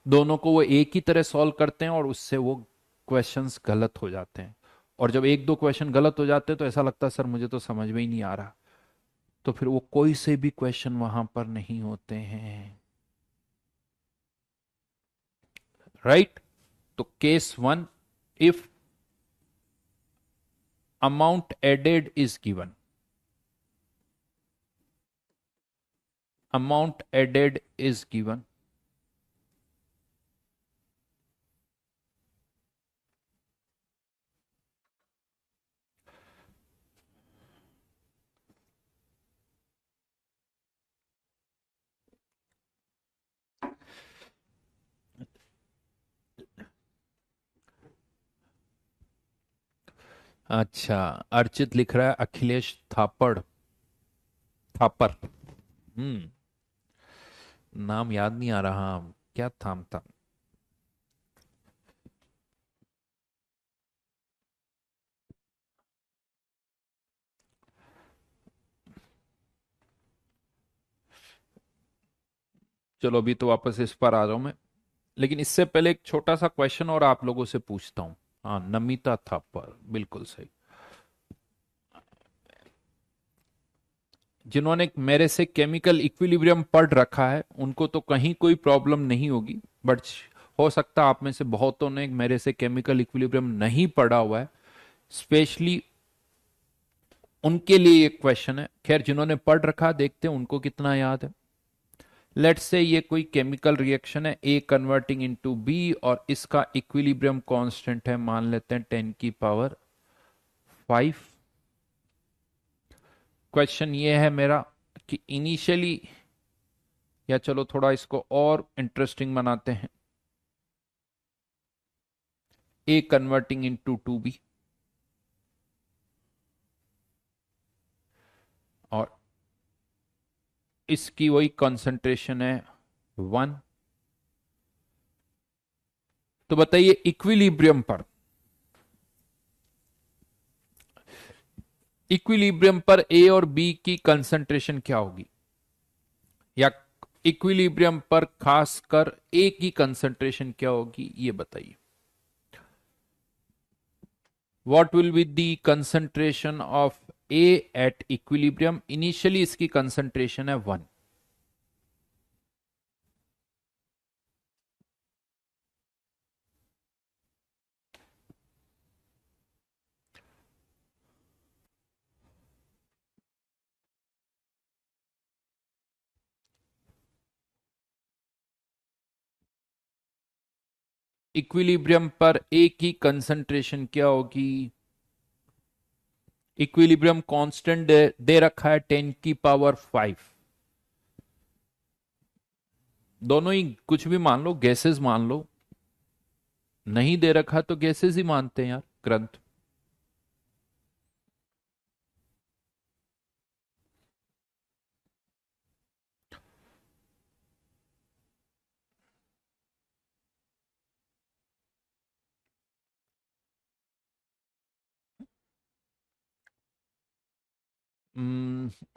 दोनों को वो एक ही तरह सॉल्व करते हैं और उससे वो क्वेश्चंस गलत हो जाते हैं। और जब एक दो क्वेश्चन गलत हो जाते हैं तो ऐसा लगता है सर मुझे तो समझ में ही नहीं आ रहा, तो फिर वो कोई से भी क्वेश्चन वहां पर नहीं होते हैं। राइट? तो case one, if amount added is given, amount added is given, अच्छा, अर्चित लिख रहा है अखिलेश थापड़, थापर। नाम याद नहीं आ रहा, क्या थाम था। चलो अभी तो वापस इस पर आ रहा हूं मैं, लेकिन इससे पहले एक छोटा सा क्वेश्चन और आप लोगों से पूछता हूं। हाँ, नमिता थापर, बिल्कुल सही। जिन्होंने मेरे से केमिकल इक्विलिब्रियम पढ़ रखा है उनको तो कहीं कोई प्रॉब्लम नहीं होगी, बट हो सकता है आप में से बहुतों ने मेरे से केमिकल इक्विलिब्रियम नहीं पढ़ा हुआ है, स्पेशली उनके लिए एक क्वेश्चन है। खैर जिन्होंने पढ़ रखा देखते हैं उनको कितना याद है। लेट्स से ये कोई केमिकल रिएक्शन है, ए कन्वर्टिंग इनटू बी, और इसका इक्विलिब्रियम कांस्टेंट है, मान लेते हैं 10⁵ क्वेश्चन ये है मेरा कि इनिशियली, या चलो थोड़ा इसको और इंटरेस्टिंग बनाते हैं, ए कन्वर्टिंग इनटू 2b, और इसकी वही कंसंट्रेशन है 1, तो बताइए इक्विलिब्रियम पर, इक्विलिब्रियम पर ए और बी की कंसंट्रेशन क्या होगी, या इक्विलिब्रियम पर खासकर ए की कंसंट्रेशन क्या होगी, ये बताइए। What will be the concentration of A at equilibrium? Initially इसकी कंसंट्रेशन है 1। इक्विलिब्रियम पर ए की कंसंट्रेशन क्या होगी? इक्विलिब्रियम कांस्टेंट दे रखा है 10⁵। दोनों ही कुछ भी मान लो, गैसेस मान लो, नहीं दे रखा तो गैसेस ही मानते हैं यार ग्रंथ।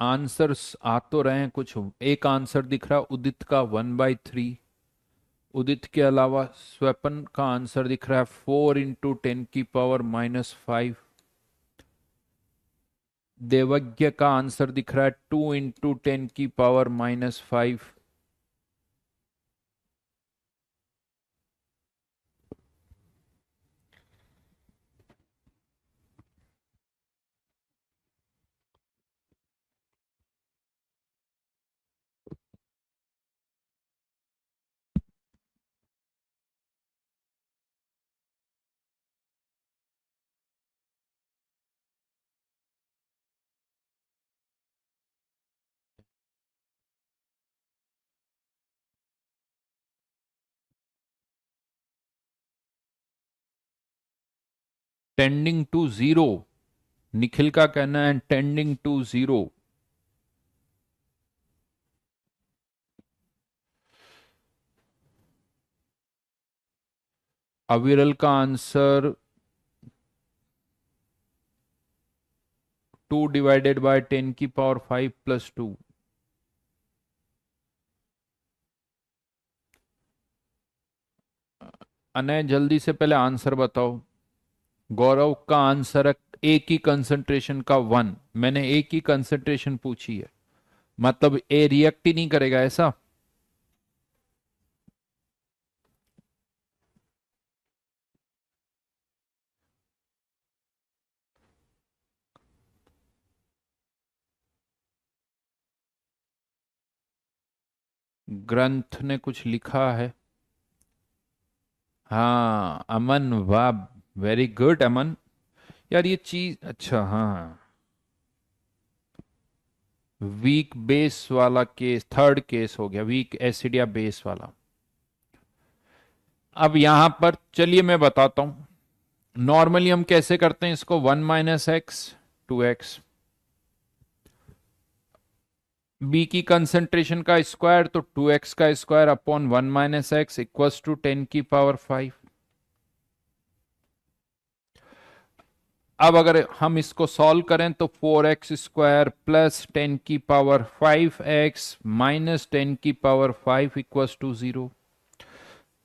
आंसर्स आ तो रहे हैं कुछ। एक आंसर दिख रहा है उदित का 1/3। उदित के अलावा स्वपन का आंसर दिख रहा है 4 × 10⁻⁵। देवज्ञ का आंसर दिख रहा है 2 × 10⁻⁵। टेंडिंग टू जीरो, निखिल का कहना है टेंडिंग टू जीरो। अविरल का आंसर 2 / 10⁵+2। अनय जल्दी से पहले आंसर बताओ। गौरव का आंसर है ए की कंसंट्रेशन का 1। मैंने ए की कंसंट्रेशन पूछी है, मतलब ए रिएक्ट ही नहीं करेगा ऐसा? ग्रंथ ने कुछ लिखा है। हाँ अमन, वाह, वेरी गुड अमन। यार ये चीज, अच्छा हाँ, वीक बेस वाला केस, थर्ड केस हो गया, वीक एसिड या बेस वाला। अब यहां पर चलिए मैं बताता हूं नॉर्मली हम कैसे करते हैं इसको। 1 - x 2x, बी की कंसंट्रेशन का स्क्वायर तो 2x का square upon 1 - x equals to 10⁵। अब अगर हम इसको सॉल्व करें तो 4x² plus 10⁵x minus 10⁵ equals to 0।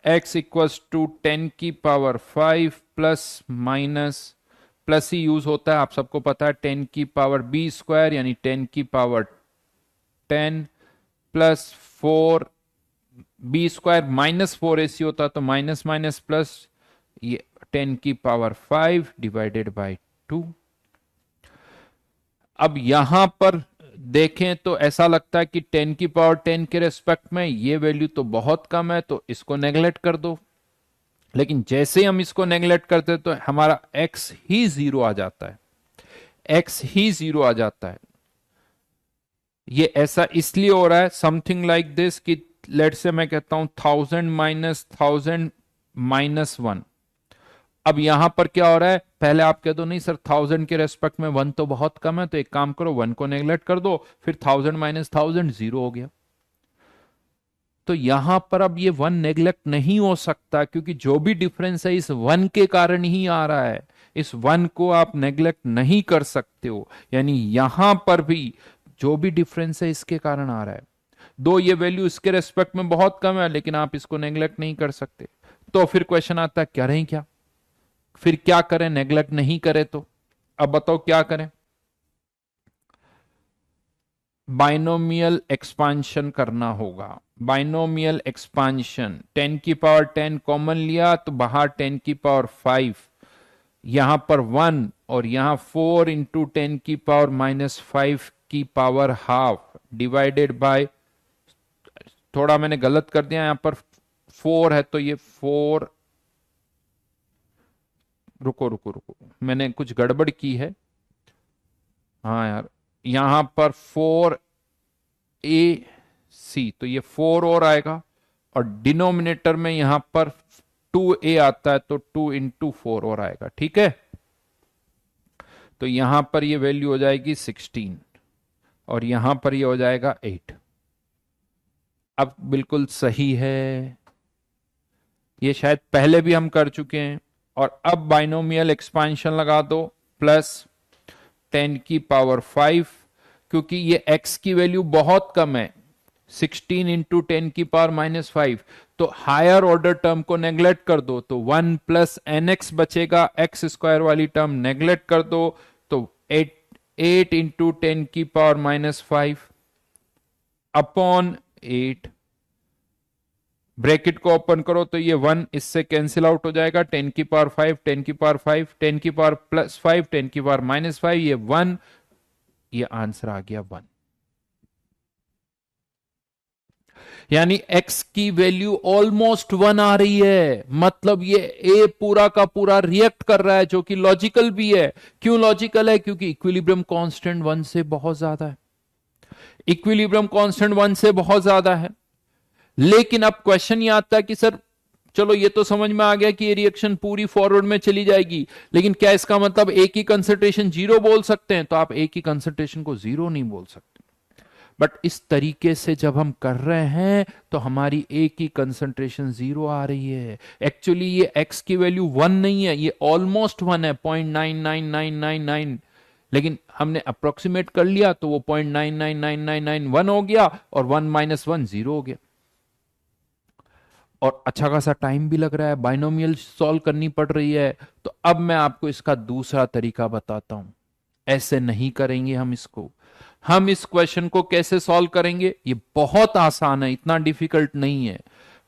x equals to 10⁵ plus minus, plus ही यूज होता है आप सबको पता है, 10⁵b² यानी 10⁵10 प्लस 4b² -4ac होता तो माइनस माइनस प्लस, ये 10⁵ डिवाइडेड बाय 2। अब यहां पर देखें तो ऐसा लगता है कि 10⁻10 के रेस्पेक्ट में ये वैल्यू तो बहुत कम है, तो इसको नेगलेक्ट कर दो। लेकिन जैसे हम इसको नेगलेक्ट करते तो हमारा x ही 0 आ जाता है, x ही 0 आ जाता है। ये ऐसा इसलिए हो रहा है समथिंग लाइक दिस कि लेट से मैं कहता हूं 1000 - 1000 -1। अब यहां पर क्या हो रहा है, पहले आप कह दो नहीं सर 1000 के रेस्पेक्ट में 1 तो बहुत कम है, तो एक काम करो 1 को नेगलेक्ट कर दो, फिर 1000 - 1000 0 हो गया। तो यहां पर अब ये 1 नेग्लेक्ट नहीं हो सकता, क्योंकि जो भी डिफरेंस है इस 1 के कारण ही आ रहा है। इस 1 को आप नेग्लेक्ट नहीं कर सकते हो, यानी यहां पर भी जो भी डिफरेंस है इसके कारण आ रहा है। दो ये वैल्यू इसके रेस्पेक्ट में बहुत कम है, लेकिन आप इसको नेग्लेक्ट नहीं कर सकते। तो फिर क्वेश्चन आता है करें क्या, फिर क्या करें, नेग्लेक्ट नहीं करें तो। अब बताओ क्या करें। बाइनोमियल एक्सपांशन करना होगा। बाइनोमियल एक्सपांशन, 10 की पावर 10 कॉमन लिया तो बाहर 10 की पावर 5, यहां पर 1 और यहां 4 इंटू 10 की पावर -5 की पावर हाफ डिवाइडेड बाय, थोड़ा मैंने गलत कर दिया, यहां पर 4 है तो ये 4, रुको रुको रुको, मैंने कुछ गड़बड़ की है। हाँ यार, यहां पर 4ac, तो ये 4 और आएगा, और डिनोमिनेटर में यहां पर 2a आता है तो 2 इंटू 4 और आएगा। ठीक है, तो यहां पर ये वैल्यू हो जाएगी 16 और यहां पर ये हो जाएगा 8। अब बिल्कुल सही है, ये शायद पहले भी हम कर चुके हैं। और अब बाइनोमियल एक्सपांशन लगा दो, प्लस 10 की पावर 5, क्योंकि ये x की वैल्यू बहुत कम है, 16 इंटू 10 की पावर -5, तो हायर ऑर्डर टर्म को नेग्लेक्ट कर दो तो 1 प्लस nx बचेगा, x स्क्वायर वाली टर्म नेग्लेक्ट कर दो तो 8 इंटू 10 की पावर -5 अपॉन 8, ब्रैकेट को ओपन करो तो ये 1 इससे कैंसिल आउट हो जाएगा, 10 की पावर 5, 10 की पावर 5, 10 की पावर +5, 10 की पावर -5, ये 1, ये आंसर आ गया 1। यानी x की वैल्यू ऑलमोस्ट 1 आ रही है, मतलब ये a पूरा का पूरा रिएक्ट कर रहा है, जो कि लॉजिकल भी है। क्यों लॉजिकल है? क्योंकि इक्विलिब्रियम कांस्टेंट 1 से बहुत ज्यादा है, इक्विलिब्रियम कांस्टेंट 1 से बहुत ज्यादा है। लेकिन अब क्वेश्चन ये आता है कि सर चलो ये तो समझ में आ गया कि ये रिएक्शन पूरी फॉरवर्ड में चली जाएगी, लेकिन क्या इसका मतलब ए की कंसंट्रेशन 0 बोल सकते हैं? तो आप ए की कंसंट्रेशन को 0 नहीं बोल सकते। बट इस तरीके से जब हम कर रहे हैं तो हमारी ए की कंसंट्रेशन 0 आ रही है। एक्चुअली ये एक्स की वैल्यू 1 नहीं है, ये ऑलमोस्ट 1 है, 0.99999, लेकिन हमने अप्रोक्सीमेट कर लिया तो वो 0.999991 हो गया, और 1 - 1 0 हो गया। और अच्छा खासा टाइम भी लग रहा है, बाइनोमियल सॉल्व करनी पड़ रही है। तो अब मैं आपको इसका दूसरा तरीका बताता हूं। ऐसे नहीं करेंगे हम इसको। हम इस क्वेश्चन को कैसे सॉल्व करेंगे? ये बहुत आसान है, इतना डिफिकल्ट नहीं है।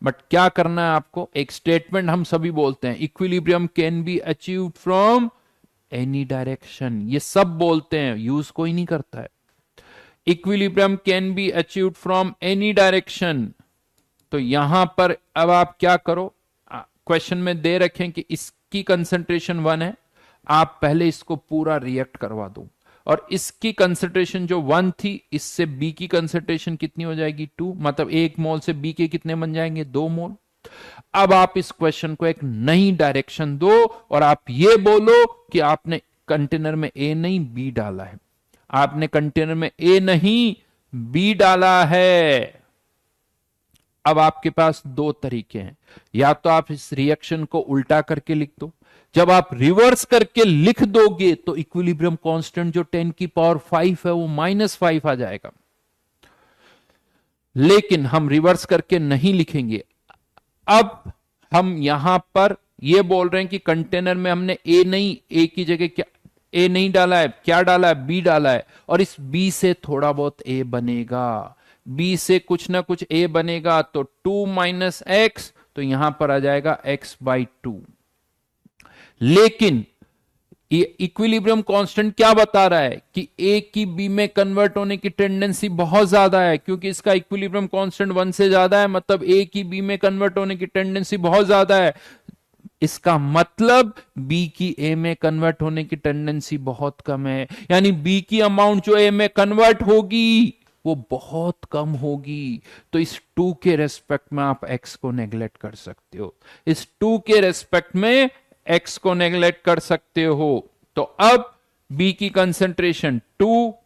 बट क्या करना है आपको, एक स्टेटमेंट हम सभी बोलते हैं, equilibrium can be achieved from any direction. ये सब बोलते हैं, यूज कोई नहीं करता है। Equilibrium can be achieved from any direction. तो यहां पर अब आप क्या करो, क्वेश्चन में दे रखें कि इसकी कंसंट्रेशन 1 है, आप पहले इसको पूरा रिएक्ट करवा दो, और इसकी कंसंट्रेशन जो 1 थी, इससे बी की कंसंट्रेशन कितनी हो जाएगी 2, मतलब 1 मोल से बी के कितने बन जाएंगे 2 मोल। अब आप इस क्वेश्चन को एक नई डायरेक्शन दो और आप ये बोलो कि आपने कंटेनर में ए नहीं बी डाला है, आपने कंटेनर में ए नहीं बी डाला है। अब आपके पास दो तरीके हैं, या तो आप इस रिएक्शन को उल्टा करके लिख दो। जब आप रिवर्स करके लिख दोगे तो इक्विलिब्रियम कांस्टेंट जो 10 की पावर 5 है वो -5 आ जाएगा। लेकिन हम रिवर्स करके नहीं लिखेंगे। अब हम यहां पर ये बोल रहे हैं कि कंटेनर में हमने ए नहीं, ए की जगह क्या ए नहीं डाला है, क्या डाला है बी डाला है, और इस बी से थोड़ा बहुत ए बनेगा, बी से कुछ ना कुछ ए बनेगा, तो 2 - x, तो यहां पर आ जाएगा x/2। लेकिन ये इक्विलिब्रियम कांस्टेंट क्या बता रहा है कि ए की बी में कन्वर्ट होने की टेंडेंसी बहुत ज्यादा है, क्योंकि इसका इक्विलिब्रियम कांस्टेंट 1 से ज्यादा है, मतलब ए की बी में कन्वर्ट होने की टेंडेंसी बहुत ज्यादा है। इसका मतलब बी की ए में कन्वर्ट होने की टेंडेंसी बहुत कम है, यानी बी की अमाउंट जो ए में कन्वर्ट होगी वो बहुत कम होगी। तो इस 2 के रेस्पेक्ट में आप x को नेग्लेक्ट कर सकते हो, इस 2 के रेस्पेक्ट में x को नेग्लेक्ट कर सकते हो। तो अब b की कंसंट्रेशन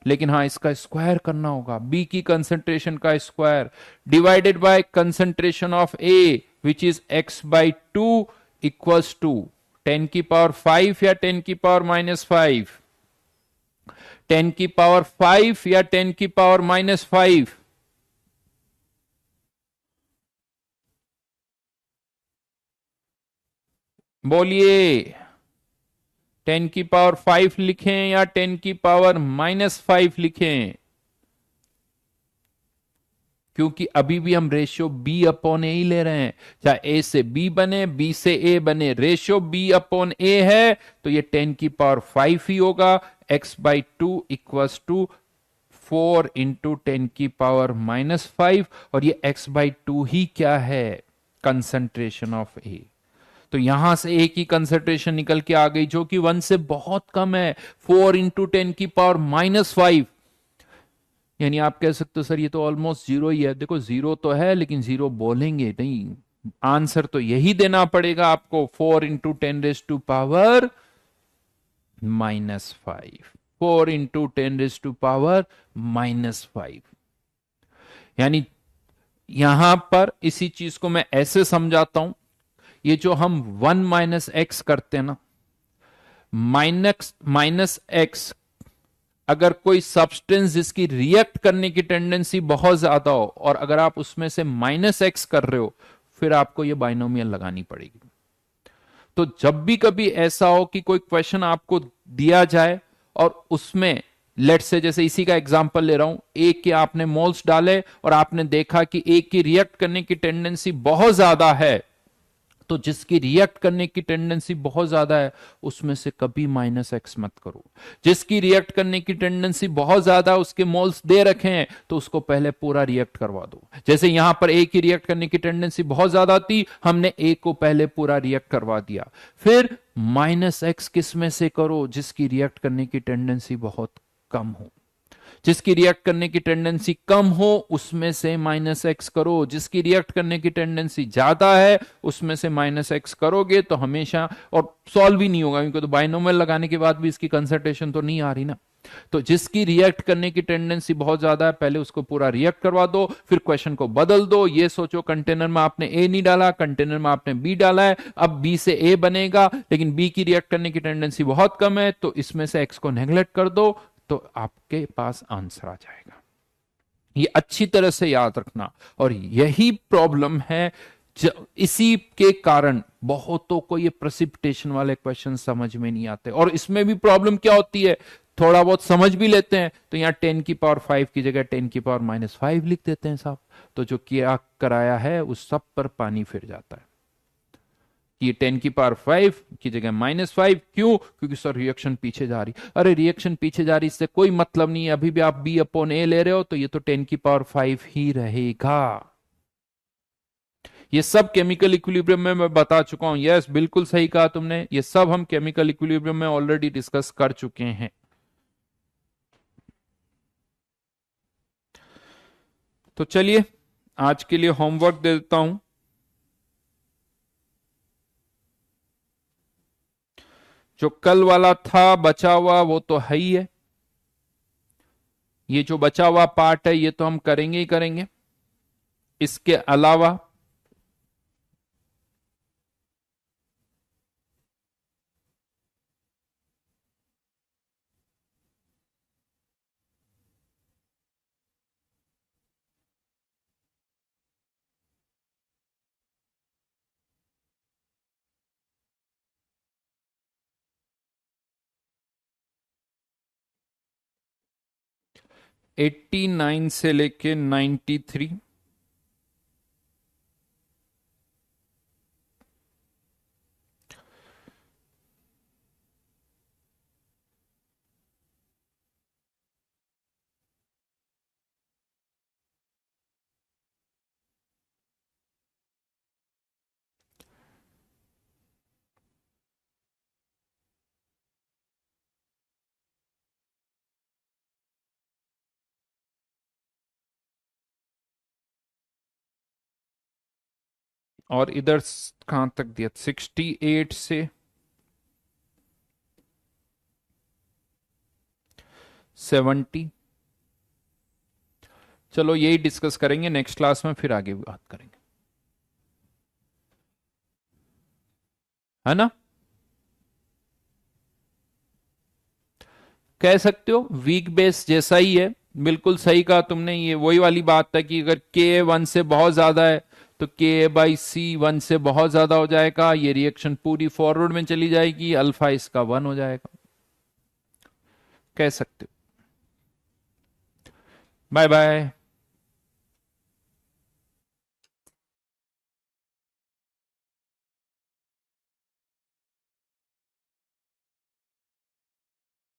लेकिन हाँ इसका स्क्वायर करना होगा, बी की कंसंट्रेशन का square divided by concentration of A which is x/2 equals to 10⁵ या 10⁻⁻5, 10⁵ या 10⁻⁻5? बोलिए, 10⁵ लिखें या 10⁻⁻5 लिखें? क्योंकि अभी भी हम रेशियो b अपॉन ए ही ले रहे हैं, चाहे a से b बने b से a बने, रेशियो b अपॉन a है तो ये 10⁵ ही होगा। x/2 इक्वल्स टू 4 इंटू 10⁻⁻5, और ये x/2 ही क्या है, कंसंट्रेशन ऑफ ए। तो यहां से ए की कंसंट्रेशन निकल के आ गई जो कि 1 से बहुत कम है, 4 इंटू 10⁻⁻5। यानी आप कह सकते हो सर ये तो ऑलमोस्ट जीरो ही है। देखो जीरो तो है लेकिन जीरो बोलेंगे नहीं, आंसर तो यही देना पड़ेगा आपको, 4 इंटू 10⁻⁻5, 4 इंटू 10⁻⁻5। यानी यहां पर इसी चीज को मैं ऐसे समझाता हूं, ये जो हम 1 - x करते हैं ना, माइनस एक्स, अगर कोई सब्सटेंस जिसकी रिएक्ट करने की टेंडेंसी बहुत ज्यादा हो और अगर आप उसमें से -x कर रहे हो, फिर आपको ये बाइनोमियल लगानी पड़ेगी। तो जब भी कभी ऐसा हो कि कोई क्वेश्चन आपको दिया जाए और उसमें लेट्स से, जैसे इसी का एग्जांपल ले रहा हूं, एक के आपने मोल्स डाले और आपने देखा कि एक की रिएक्ट करने की टेंडेंसी बहुत ज्यादा है, तो जिसकी रिएक्ट करने की टेंडेंसी बहुत ज्यादा है उसमें से कभी -x मत करो। जिसकी रिएक्ट करने की टेंडेंसी बहुत ज्यादा, उसके मोल्स दे रखे हैं, तो उसको पहले पूरा रिएक्ट करवा दो। जैसे यहां पर ए की रिएक्ट करने की टेंडेंसी बहुत ज्यादा थी, हमने ए को पहले पूरा रिएक्ट करवा दिया। फिर -x किस में से करो, जिसकी रिएक्ट करने की टेंडेंसी बहुत कम हो। जिसकी रिएक्ट करने की टेंडेंसी कम हो उसमें से -x करो, जिसकी रिएक्ट करने की टेंडेंसी ज्यादा है उसमें से -x करोगे तो हमेशा, और सॉल्व ही नहीं होगा क्योंकि तो बाइनोमियल लगाने के बाद भी इसकी कंसंट्रेशन तो नहीं आ रही ना। तो जिसकी रिएक्ट करने की टेंडेंसी बहुत ज्यादा है पहले उसको पूरा रिएक्ट करवा दो, फिर क्वेश्चन को बदल दो। ये सोचो कंटेनर में आपने ए नहीं डाला, कंटेनर में आपने बी डाला है, अब बी से ए बनेगा लेकिन बी की रिएक्ट करने की टेंडेंसी बहुत कम है, तो इसमें से एक्स को नेग्लेक्ट कर दो तो आपके पास आंसर आ जाएगा। ये अच्छी तरह से याद रखना, और यही प्रॉब्लम है। इसी के कारण बहुतों को ये प्रेसिपिटेशन वाले क्वेश्चन समझ में नहीं आते, और इसमें भी प्रॉब्लम क्या होती है, थोड़ा बहुत समझ भी लेते हैं तो यहाँ 10⁵ की जगह 10⁻⁻5 लिख देते हैं साहब, तो जो किया कराया है उस सब पर पानी फिर जाता है कि 10⁵ की जगह -5 क्यों, क्योंकि सर रिएक्शन पीछे जा रही। अरे रिएक्शन पीछे जा रही इससे कोई मतलब नहीं है, अभी भी आप b अपॉन a ले रहे हो तो ये तो 10⁵ ही रहेगा। ये सब केमिकल इक्विलिब्रियम में मैं बता चुका हूं। यस बिल्कुल सही कहा तुमने, ये सब हम केमिकल इक्विलिब्रियम में ऑलरेडी डिस्कस कर चुके हैं। तो चलिए आज के लिए होमवर्क दे देता हूं। जो कल वाला था बचा हुआ वो तो है ही है, ये जो बचा हुआ पार्ट है ये तो हम करेंगे ही करेंगे। इसके अलावा - 89 से लेके 93, और इधर कहां तक दिया, 68 से 70। चलो यही डिस्कस करेंगे नेक्स्ट क्लास में, फिर आगे बात करेंगे, है ना। कह सकते हो वीक बेस जैसा ही है, बिल्कुल सही कहा तुमने। ये वही वाली बात है कि अगर के 1 से बहुत ज्यादा है तो के बाई सी 1 से बहुत ज्यादा हो जाएगा, ये रिएक्शन पूरी फॉरवर्ड में चली जाएगी, अल्फा इसका 1 हो जाएगा, कह सकते हो। Bye bye.